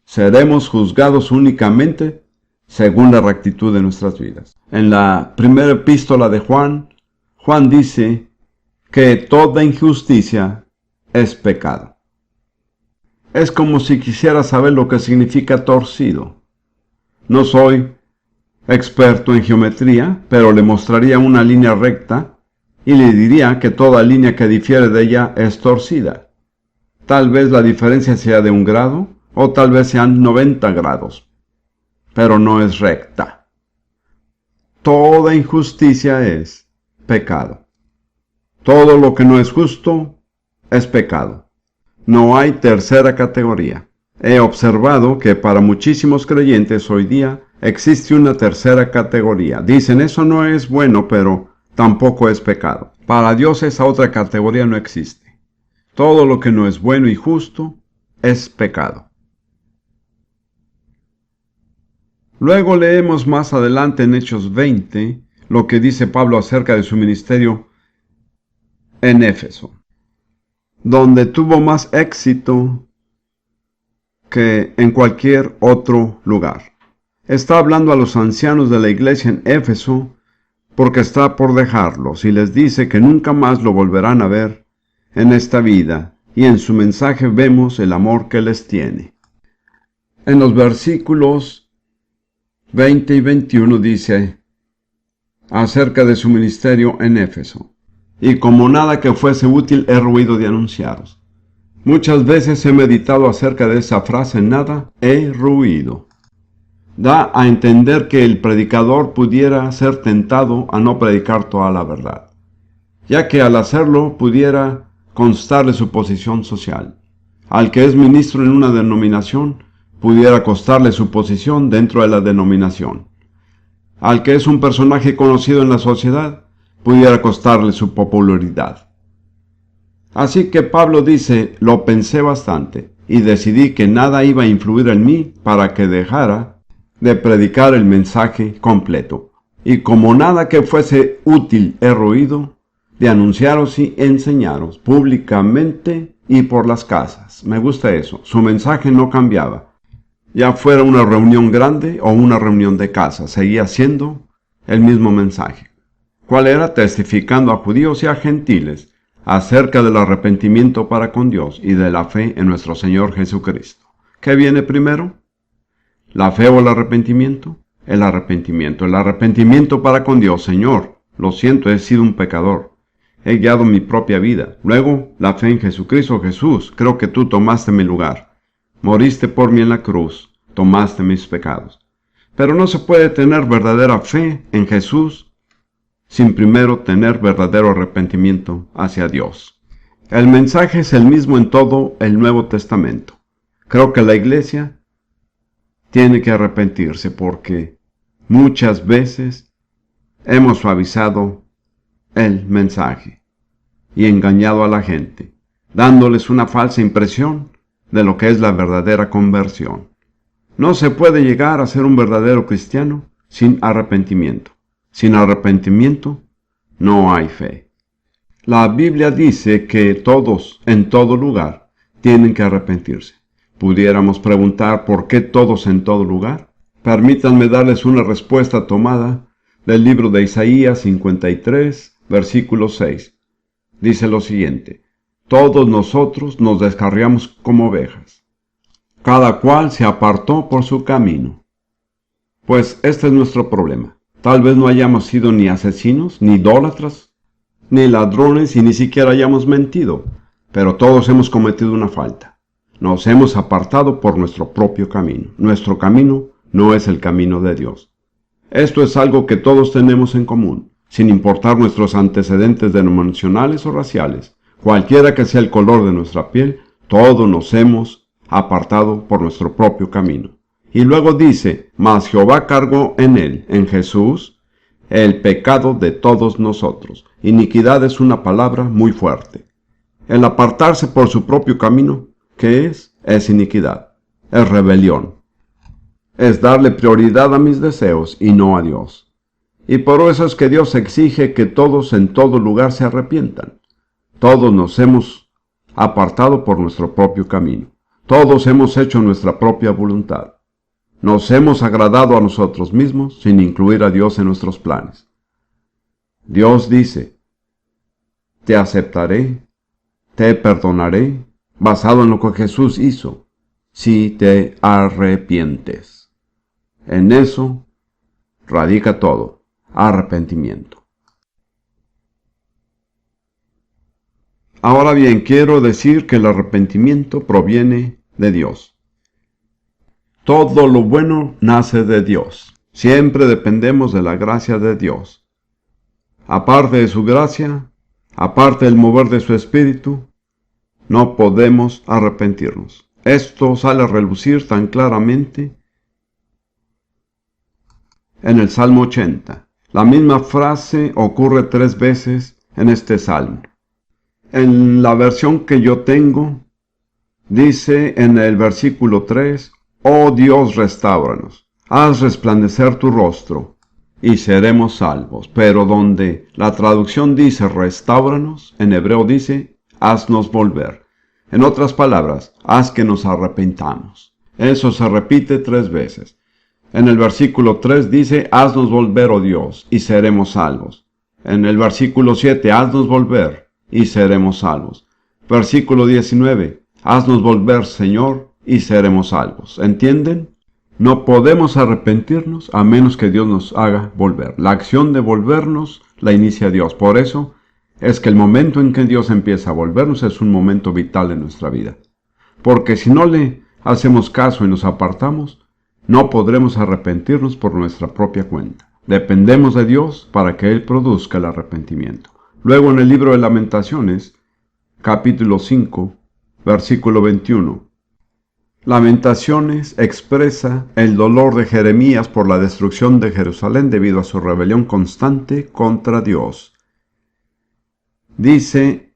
Seremos juzgados únicamente según la rectitud de nuestras vidas. En la primera epístola de Juan, Juan dice que toda injusticia es pecado. Es como si quisiera saber lo que significa torcido. No soy experto en geometría, pero le mostraría una línea recta y le diría que toda línea que difiere de ella es torcida. Tal vez la diferencia sea de 1 grado o tal vez sean 90 grados, pero no es recta. Toda injusticia es pecado. Todo lo que no es justo es pecado. No hay tercera categoría. He observado que para muchísimos creyentes hoy día existe una tercera categoría. Dicen, eso no es bueno, pero tampoco es pecado. Para Dios esa otra categoría no existe. Todo lo que no es bueno y justo es pecado. Luego leemos más adelante en Hechos 20 lo que dice Pablo acerca de su ministerio en Éfeso, donde tuvo más éxito que en cualquier otro lugar. Está hablando a los ancianos de la iglesia en Éfeso porque está por dejarlos y les dice que nunca más lo volverán a ver en esta vida, y en su mensaje vemos el amor que les tiene. En los versículos 20 y 21 dice acerca de su ministerio en Éfeso: y como nada que fuese útil he ruido de anunciaros. Muchas veces he meditado acerca de esa frase, nada he ruido. Da a entender que el predicador pudiera ser tentado a no predicar toda la verdad, ya que al hacerlo pudiera constarle su posición social. Al que es ministro en una denominación, pudiera costarle su posición dentro de la denominación. Al que es un personaje conocido en la sociedad, pudiera costarle su popularidad. Así que Pablo dice, lo pensé bastante y decidí que nada iba a influir en mí para que dejara de predicar el mensaje completo. Y como nada que fuese útil he ruido de anunciaros y enseñaros públicamente y por las casas. Me gusta eso. Su mensaje no cambiaba. Ya fuera una reunión grande o una reunión de casa, seguía siendo el mismo mensaje. ¿Cuál era? Testificando a judíos y a gentiles acerca del arrepentimiento para con Dios y de la fe en nuestro Señor Jesucristo. ¿Qué viene primero? ¿La fe o el arrepentimiento? El arrepentimiento. El arrepentimiento para con Dios. Señor, lo siento, he sido un pecador. He guiado mi propia vida. Luego, la fe en Jesucristo. Jesús, creo que tú tomaste mi lugar. Moriste por mí en la cruz. Tomaste mis pecados. Pero no se puede tener verdadera fe en Jesús sin primero tener verdadero arrepentimiento hacia Dios. El mensaje es el mismo en todo el Nuevo Testamento. Creo que la iglesia tiene que arrepentirse porque muchas veces hemos suavizado el mensaje y engañado a la gente, dándoles una falsa impresión de lo que es la verdadera conversión. No se puede llegar a ser un verdadero cristiano sin arrepentimiento. Sin arrepentimiento no hay fe. La Biblia dice que todos, en todo lugar, tienen que arrepentirse. ¿Pudiéramos preguntar por qué todos en todo lugar? Permítanme darles una respuesta tomada del libro de Isaías 53, versículo 6. Dice lo siguiente: todos nosotros nos descarriamos como ovejas. Cada cual se apartó por su camino. Pues este es nuestro problema. Tal vez no hayamos sido ni asesinos, ni idólatras, ni ladrones y ni siquiera hayamos mentido, pero todos hemos cometido una falta. Nos hemos apartado por nuestro propio camino. Nuestro camino no es el camino de Dios. Esto es algo que todos tenemos en común, sin importar nuestros antecedentes denominacionales o raciales. Cualquiera que sea el color de nuestra piel, todos nos hemos apartado por nuestro propio camino. Y luego dice, mas Jehová cargó en él, en Jesús, el pecado de todos nosotros. Iniquidad es una palabra muy fuerte. El apartarse por su propio camino, ¿qué es? Es iniquidad, es rebelión. Es darle prioridad a mis deseos y no a Dios. Y por eso es que Dios exige que todos en todo lugar se arrepientan. Todos nos hemos apartado por nuestro propio camino. Todos hemos hecho nuestra propia voluntad. Nos hemos agradado a nosotros mismos sin incluir a Dios en nuestros planes. Dios dice, te aceptaré, te perdonaré, basado en lo que Jesús hizo, si te arrepientes. En eso radica todo, arrepentimiento. Ahora bien, quiero decir que el arrepentimiento proviene de Dios. Todo lo bueno nace de Dios. Siempre dependemos de la gracia de Dios. Aparte de su gracia, aparte del mover de su espíritu, no podemos arrepentirnos. Esto sale a relucir tan claramente en el Salmo 80. La misma frase ocurre 3 veces en este salmo. En la versión que yo tengo, dice en el versículo 3, oh Dios, restáuranos, haz resplandecer tu rostro, y seremos salvos. Pero donde la traducción dice restáuranos, en hebreo dice, haznos volver. En otras palabras, haz que nos arrepentamos. Eso se repite 3 veces. En el versículo 3 dice, haznos volver, oh Dios, y seremos salvos. En el versículo 7, haznos volver, y seremos salvos. Versículo 19, haznos volver, Señor, y seremos salvos. ¿Entienden? No podemos arrepentirnos a menos que Dios nos haga volver. La acción de volvernos la inicia Dios. Por eso es que el momento en que Dios empieza a volvernos es un momento vital en nuestra vida. Porque si no le hacemos caso y nos apartamos, no podremos arrepentirnos por nuestra propia cuenta. Dependemos de Dios para que Él produzca el arrepentimiento. Luego en el libro de Lamentaciones, capítulo 5, versículo 21. Lamentaciones expresa el dolor de Jeremías por la destrucción de Jerusalén debido a su rebelión constante contra Dios. Dice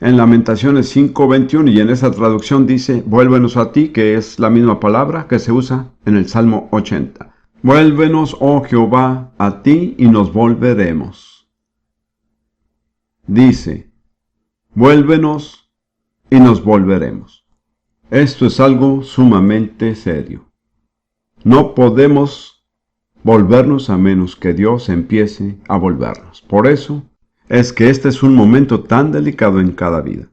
en Lamentaciones 5:21, y en esa traducción dice, vuélvenos a ti, que es la misma palabra que se usa en el Salmo 80. Vuélvenos, oh Jehová, a ti y nos volveremos. Dice, vuélvenos y nos volveremos. Esto es algo sumamente serio. No podemos volvernos a menos que Dios empiece a volvernos. Por eso es que este es un momento tan delicado en cada vida.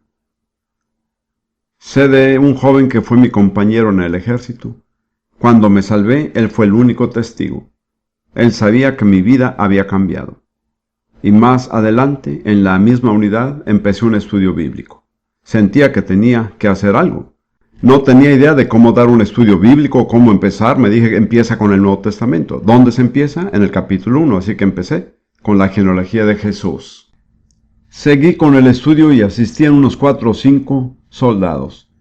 Sé de un joven que fue mi compañero en el ejército. Cuando me salvé, él fue el único testigo. Él sabía que mi vida había cambiado. Y más adelante, en la misma unidad, empecé un estudio bíblico. Sentía que tenía que hacer algo. No tenía idea de cómo dar un estudio bíblico, cómo empezar. Me dije, empieza con el Nuevo Testamento. ¿Dónde se empieza? En el capítulo 1, así que empecé con la genealogía de Jesús. Seguí con el estudio y asistían unos 4 o 5 soldados.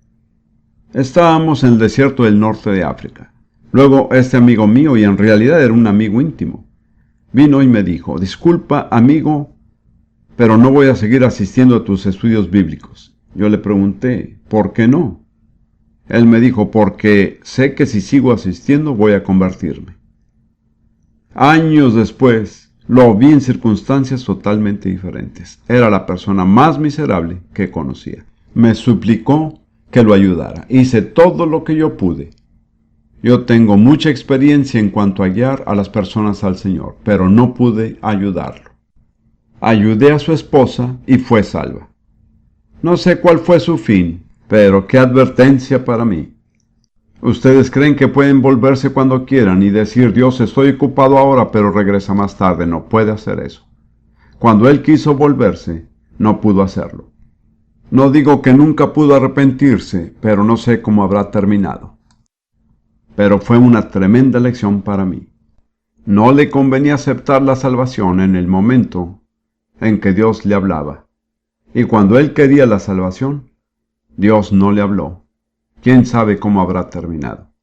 Estábamos en el desierto del norte de África. Luego este amigo mío, y en realidad era un amigo íntimo, vino y me dijo, disculpa amigo, pero no voy a seguir asistiendo a tus estudios bíblicos. Yo le pregunté, ¿por qué no? Él me dijo, porque sé que si sigo asistiendo voy a convertirme. Años después, lo vi en circunstancias totalmente diferentes. Era la persona más miserable que conocía. Me suplicó que lo ayudara. Hice todo lo que yo pude. Yo tengo mucha experiencia en cuanto a guiar a las personas al Señor, pero no pude ayudarlo. Ayudé a su esposa y fue salva. No sé cuál fue su fin, pero qué advertencia para mí. Ustedes creen que pueden volverse cuando quieran y decir, Dios, estoy ocupado ahora, pero regresa más tarde. No puede hacer eso. Cuando Él quiso volverse, no pudo hacerlo. No digo que nunca pudo arrepentirse, pero no sé cómo habrá terminado. Pero fue una tremenda lección para mí. No le convenía aceptar la salvación en el momento en que Dios le hablaba. Y cuando él quería la salvación, Dios no le habló. ¿Quién sabe cómo habrá terminado?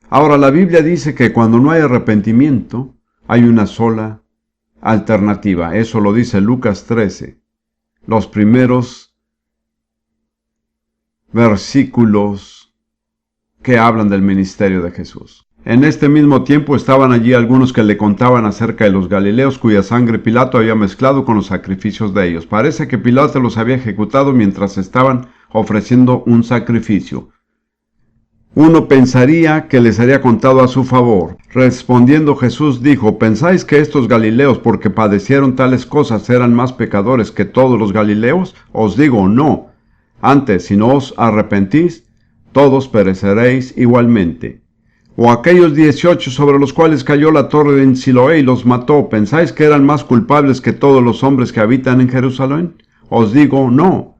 Ahora, la Biblia dice que cuando no hay arrepentimiento, hay una sola alternativa. Eso lo dice Lucas 13. Los primeros versículos que hablan del ministerio de Jesús. En este mismo tiempo estaban allí algunos que le contaban acerca de los galileos cuya sangre Pilato había mezclado con los sacrificios de ellos. Parece que Pilato los había ejecutado mientras estaban ofreciendo un sacrificio. Uno pensaría que les haría contado a su favor. Respondiendo Jesús dijo, ¿pensáis que estos galileos, porque padecieron tales cosas, eran más pecadores que todos los galileos? Os digo, no. Antes, si no os arrepentís, todos pereceréis igualmente. O aquellos 18 sobre los cuales cayó la torre en Siloé y los mató, ¿pensáis que eran más culpables que todos los hombres que habitan en Jerusalén? Os digo, no.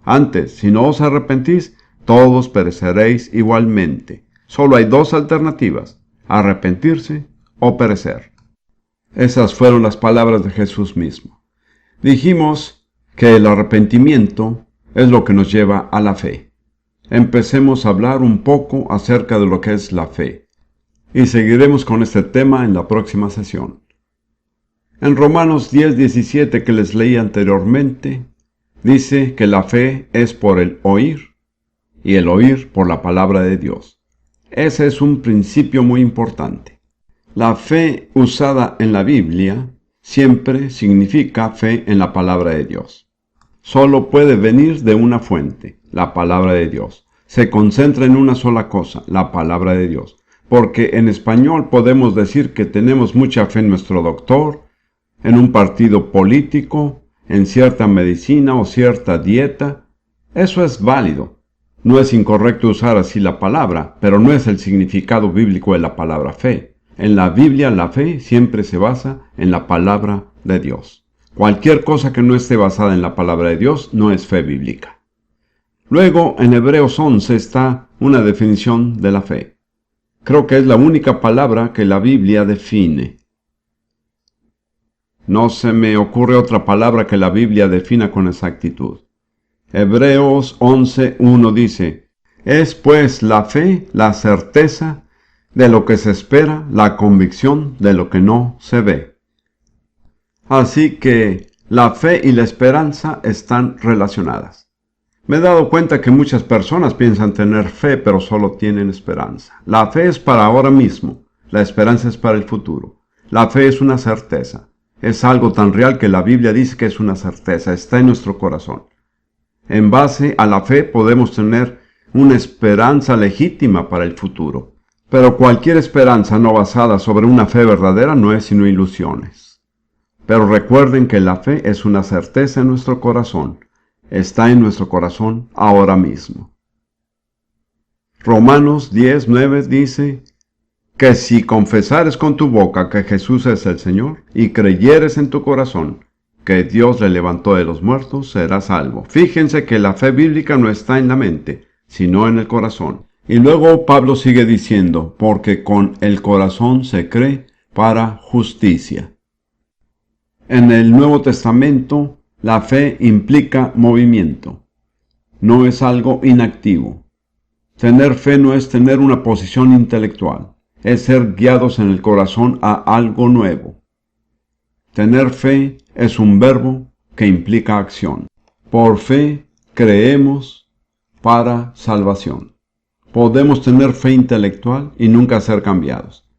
Antes, si no os arrepentís, todos pereceréis igualmente. Solo hay dos alternativas, arrepentirse o perecer. Esas fueron las palabras de Jesús mismo. Dijimos que el arrepentimiento es lo que nos lleva a la fe. Empecemos a hablar un poco acerca de lo que es la fe. Y seguiremos con este tema en la próxima sesión. En Romanos 10:17 que les leí anteriormente, dice que la fe es por el oír y el oír por la palabra de Dios. Ese es un principio muy importante. La fe usada en la Biblia siempre significa fe en la palabra de Dios. Solo puede venir de una fuente, la palabra de Dios. Se concentra en una sola cosa, la palabra de Dios. Porque en español podemos decir que tenemos mucha fe en nuestro doctor, en un partido político, en cierta medicina o cierta dieta. Eso es válido. No es incorrecto usar así la palabra, pero no es el significado bíblico de la palabra fe. En la Biblia la fe siempre se basa en la palabra de Dios. Cualquier cosa que no esté basada en la palabra de Dios no es fe bíblica. Luego, en Hebreos 11 está una definición de la fe. Creo que es la única palabra que la Biblia define. No se me ocurre otra palabra que la Biblia defina con exactitud. Hebreos 11:1 dice, es pues la fe la certeza de lo que se espera, la convicción de lo que no se ve. Así que la fe y la esperanza están relacionadas. Me he dado cuenta que muchas personas piensan tener fe, pero solo tienen esperanza. La fe es para ahora mismo, la esperanza es para el futuro. La fe es una certeza. Es algo tan real que la Biblia dice que es una certeza, está en nuestro corazón. En base a la fe podemos tener una esperanza legítima para el futuro. Pero cualquier esperanza no basada sobre una fe verdadera no es sino ilusiones. Pero recuerden que la fe es una certeza en nuestro corazón. Está en nuestro corazón ahora mismo. Romanos 10:9 dice que si confesares con tu boca que Jesús es el Señor y creyeres en tu corazón que Dios le levantó de los muertos, serás salvo. Fíjense que la fe bíblica no está en la mente, sino en el corazón. Y luego Pablo sigue diciendo, porque con el corazón se cree para justicia. En el Nuevo Testamento, la fe implica movimiento. No es algo inactivo. Tener fe no es tener una posición intelectual. Es ser guiados en el corazón a algo nuevo. Tener fe es un verbo que implica acción. Por fe creemos para salvación. Podemos tener fe intelectual y nunca ser cambiados.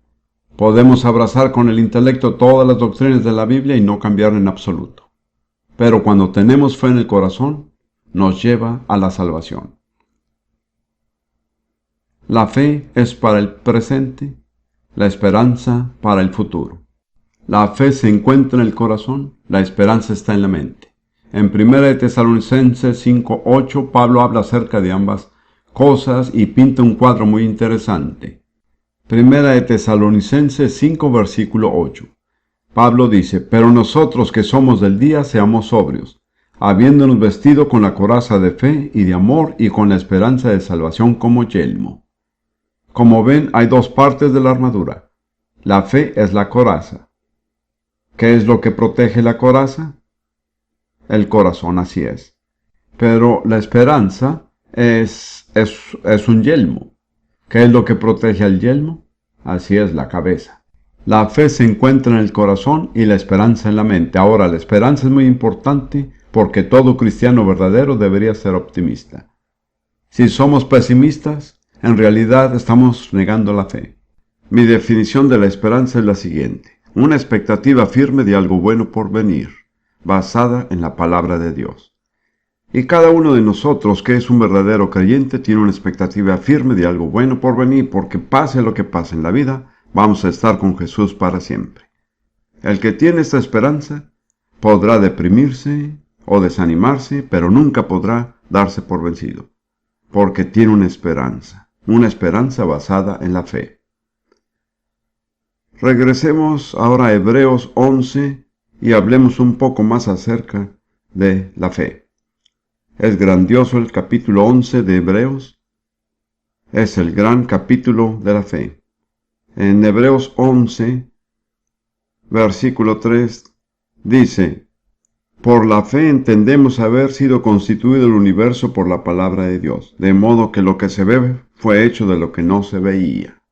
Podemos abrazar con el intelecto todas las doctrinas de la Biblia y no cambiar en absoluto. Pero cuando tenemos fe en el corazón, nos lleva a la salvación. La fe es para el presente, la esperanza para el futuro. La fe se encuentra en el corazón, la esperanza está en la mente. En 1 Tesalonicenses 5:8 Pablo habla acerca de ambas cosas y pinta un cuadro muy interesante. 1 Tesalonicenses 5 versículo 8. Pablo dice, pero nosotros que somos del día seamos sobrios, habiéndonos vestido con la coraza de fe y de amor y con la esperanza de salvación como yelmo. Como ven, hay dos partes de la armadura. La fe es la coraza. ¿Qué es lo que protege la coraza? El corazón, así es. Pero la esperanza es un yelmo. ¿Qué es lo que protege al yelmo? Así es, la cabeza. La fe se encuentra en el corazón y la esperanza en la mente. Ahora, la esperanza es muy importante porque todo cristiano verdadero debería ser optimista. Si somos pesimistas, en realidad estamos negando la fe. Mi definición de la esperanza es la siguiente. Una expectativa firme de algo bueno por venir, basada en la palabra de Dios. Y cada uno de nosotros que es un verdadero creyente tiene una expectativa firme de algo bueno por venir, porque pase lo que pase en la vida, vamos a estar con Jesús para siempre. El que tiene esta esperanza podrá deprimirse o desanimarse, pero nunca podrá darse por vencido, porque tiene una esperanza basada en la fe. Regresemos ahora a Hebreos 11 y hablemos un poco más acerca de la fe. Es grandioso el capítulo 11 de Hebreos. Es el gran capítulo de la fe. En Hebreos 11, versículo 3, dice: por la fe entendemos haber sido constituido el universo por la palabra de Dios, de modo que lo que se ve fue hecho de lo que no se veía.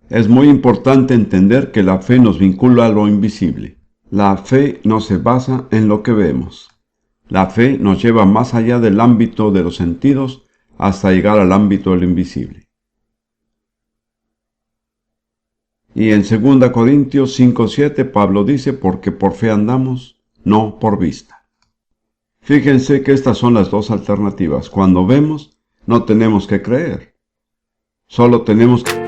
Es muy importante entender que la fe nos vincula a lo invisible. La fe no se basa en lo que vemos. La fe nos lleva más allá del ámbito de los sentidos hasta llegar al ámbito de lo invisible. Y en 2 Corintios 5:7 Pablo dice: porque por fe andamos, no por vista. Fíjense que estas son las dos alternativas. Cuando vemos, no tenemos que creer. Solo tenemos que...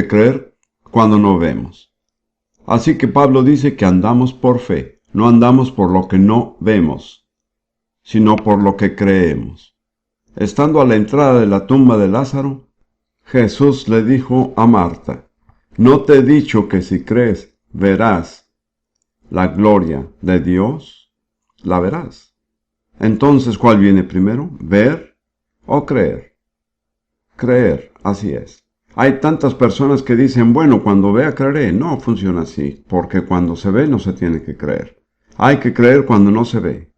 creer cuando no vemos. Así que Pablo dice que andamos por fe, no andamos por lo que no vemos, sino por lo que creemos. Estando a la entrada de la tumba de Lázaro, Jesús le dijo a Marta: ¿no te he dicho que si crees, verás la gloria de Dios? La verás. Entonces, ¿cuál viene primero? ¿Ver o creer? Creer, así es. Hay tantas personas que dicen: bueno, cuando vea creeré. No funciona así, porque cuando se ve no se tiene que creer. Hay que creer cuando no se ve.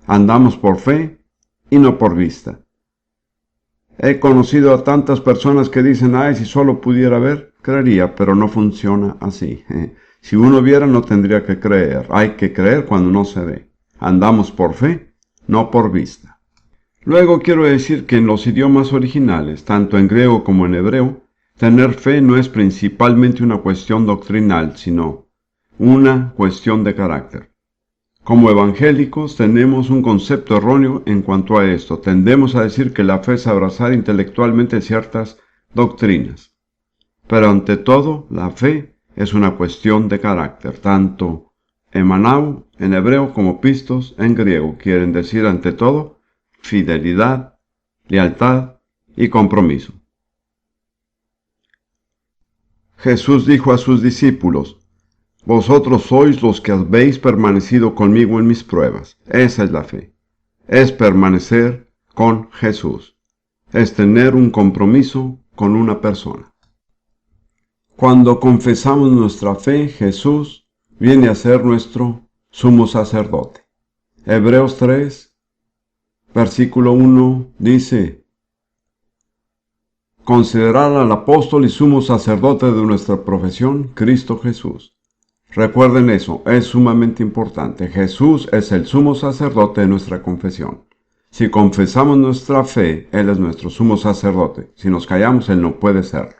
Andamos por fe y no por vista. He conocido a tantas personas que dicen: ay, si solo pudiera ver, creería, pero no funciona así. Si uno viera, no tendría que creer. Hay que creer cuando no se ve. Andamos por fe, no por vista. Luego quiero decir que en los idiomas originales, tanto en griego como en hebreo, tener fe no es principalmente una cuestión doctrinal, sino una cuestión de carácter. Como evangélicos tenemos un concepto erróneo en cuanto a esto. Tendemos a decir que la fe es abrazar intelectualmente ciertas doctrinas. Pero ante todo, la fe es una cuestión de carácter. Tanto emanao en hebreo como pistos en griego quieren decir ante todo fidelidad, lealtad y compromiso. Jesús dijo a sus discípulos: vosotros sois los que habéis permanecido conmigo en mis pruebas. Esa es la fe. Es permanecer con Jesús. Es tener un compromiso con una persona. Cuando confesamos nuestra fe, Jesús viene a ser nuestro sumo sacerdote. Hebreos 3, versículo 1 dice: considerad al apóstol y sumo sacerdote de nuestra profesión, Cristo Jesús. Recuerden eso, es sumamente importante. Jesús es el sumo sacerdote de nuestra confesión. Si confesamos nuestra fe, Él es nuestro sumo sacerdote. Si nos callamos, Él no puede serlo.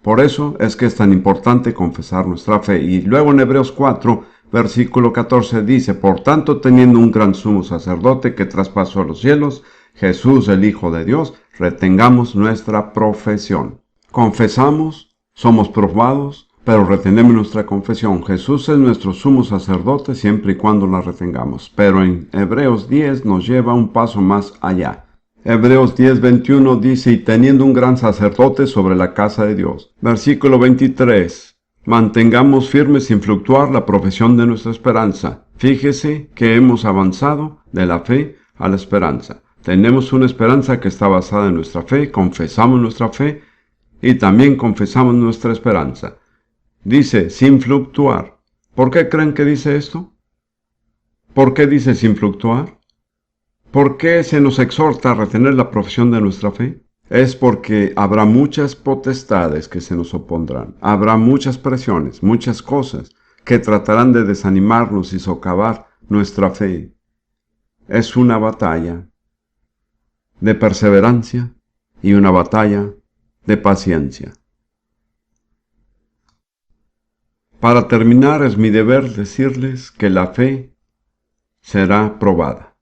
Por eso es que es tan importante confesar nuestra fe. Y luego en Hebreos 4, versículo 14 dice: por tanto, teniendo un gran sumo sacerdote que traspasó los cielos, Jesús el Hijo de Dios, retengamos nuestra profesión. Confesamos, somos probados, pero retenemos nuestra confesión. Jesús es nuestro sumo sacerdote siempre y cuando la retengamos. Pero en Hebreos 10 nos lleva un paso más allá. Hebreos 10:21 dice, y teniendo un gran sacerdote sobre la casa de Dios. Versículo 23. Mantengamos firme sin fluctuar la profesión de nuestra esperanza. Fíjese que hemos avanzado de la fe a la esperanza. Tenemos una esperanza que está basada en nuestra fe, confesamos nuestra fe y también confesamos nuestra esperanza. Dice, sin fluctuar. ¿Por qué creen que dice esto? ¿Por qué dice sin fluctuar? ¿Por qué se nos exhorta a retener la profesión de nuestra fe? Es porque habrá muchas potestades que se nos opondrán. Habrá muchas presiones, muchas cosas que tratarán de desanimarnos y socavar nuestra fe. Es una batalla de perseverancia y una batalla de paciencia. Para terminar, es mi deber decirles que la fe será probada.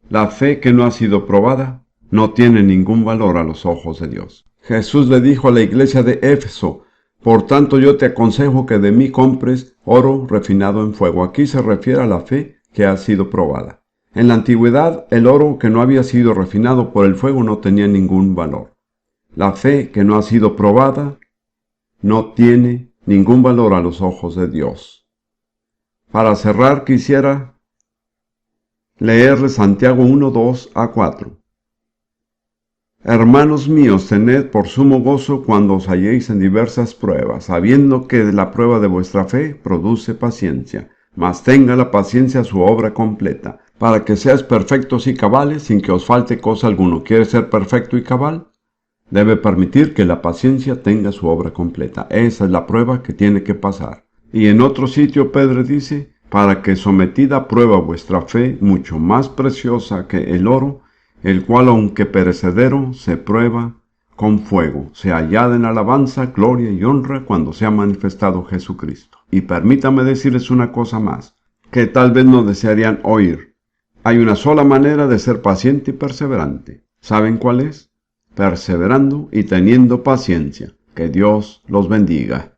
La fe que no ha sido probada no tiene ningún valor a los ojos de Dios. Jesús le dijo a la iglesia de Éfeso, por tanto yo te aconsejo que de mí compres oro refinado en fuego. Aquí se refiere a la fe que ha sido probada. En la antigüedad, el oro que no había sido refinado por el fuego no tenía ningún valor. La fe que no ha sido probada no tiene ningún valor a los ojos de Dios. Para cerrar, quisiera leerle Santiago 1:2-4. Hermanos míos, tened por sumo gozo cuando os halléis en diversas pruebas, sabiendo que la prueba de vuestra fe produce paciencia. Mas tenga la paciencia su obra completa, para que seas perfectos y cabales, sin que os falte cosa alguno. ¿Quiere ser perfecto y cabal? Debe permitir que la paciencia tenga su obra completa. Esa es la prueba que tiene que pasar. Y en otro sitio Pedro dice, para que sometida a prueba vuestra fe, mucho más preciosa que el oro, el cual aunque perecedero, se prueba con fuego, se hallada en alabanza, gloria y honra cuando sea manifestado Jesucristo. Y permítame decirles una cosa más, que tal vez no desearían oír. Hay una sola manera de ser paciente y perseverante. ¿Saben cuál es? Perseverando y teniendo paciencia. Que Dios los bendiga.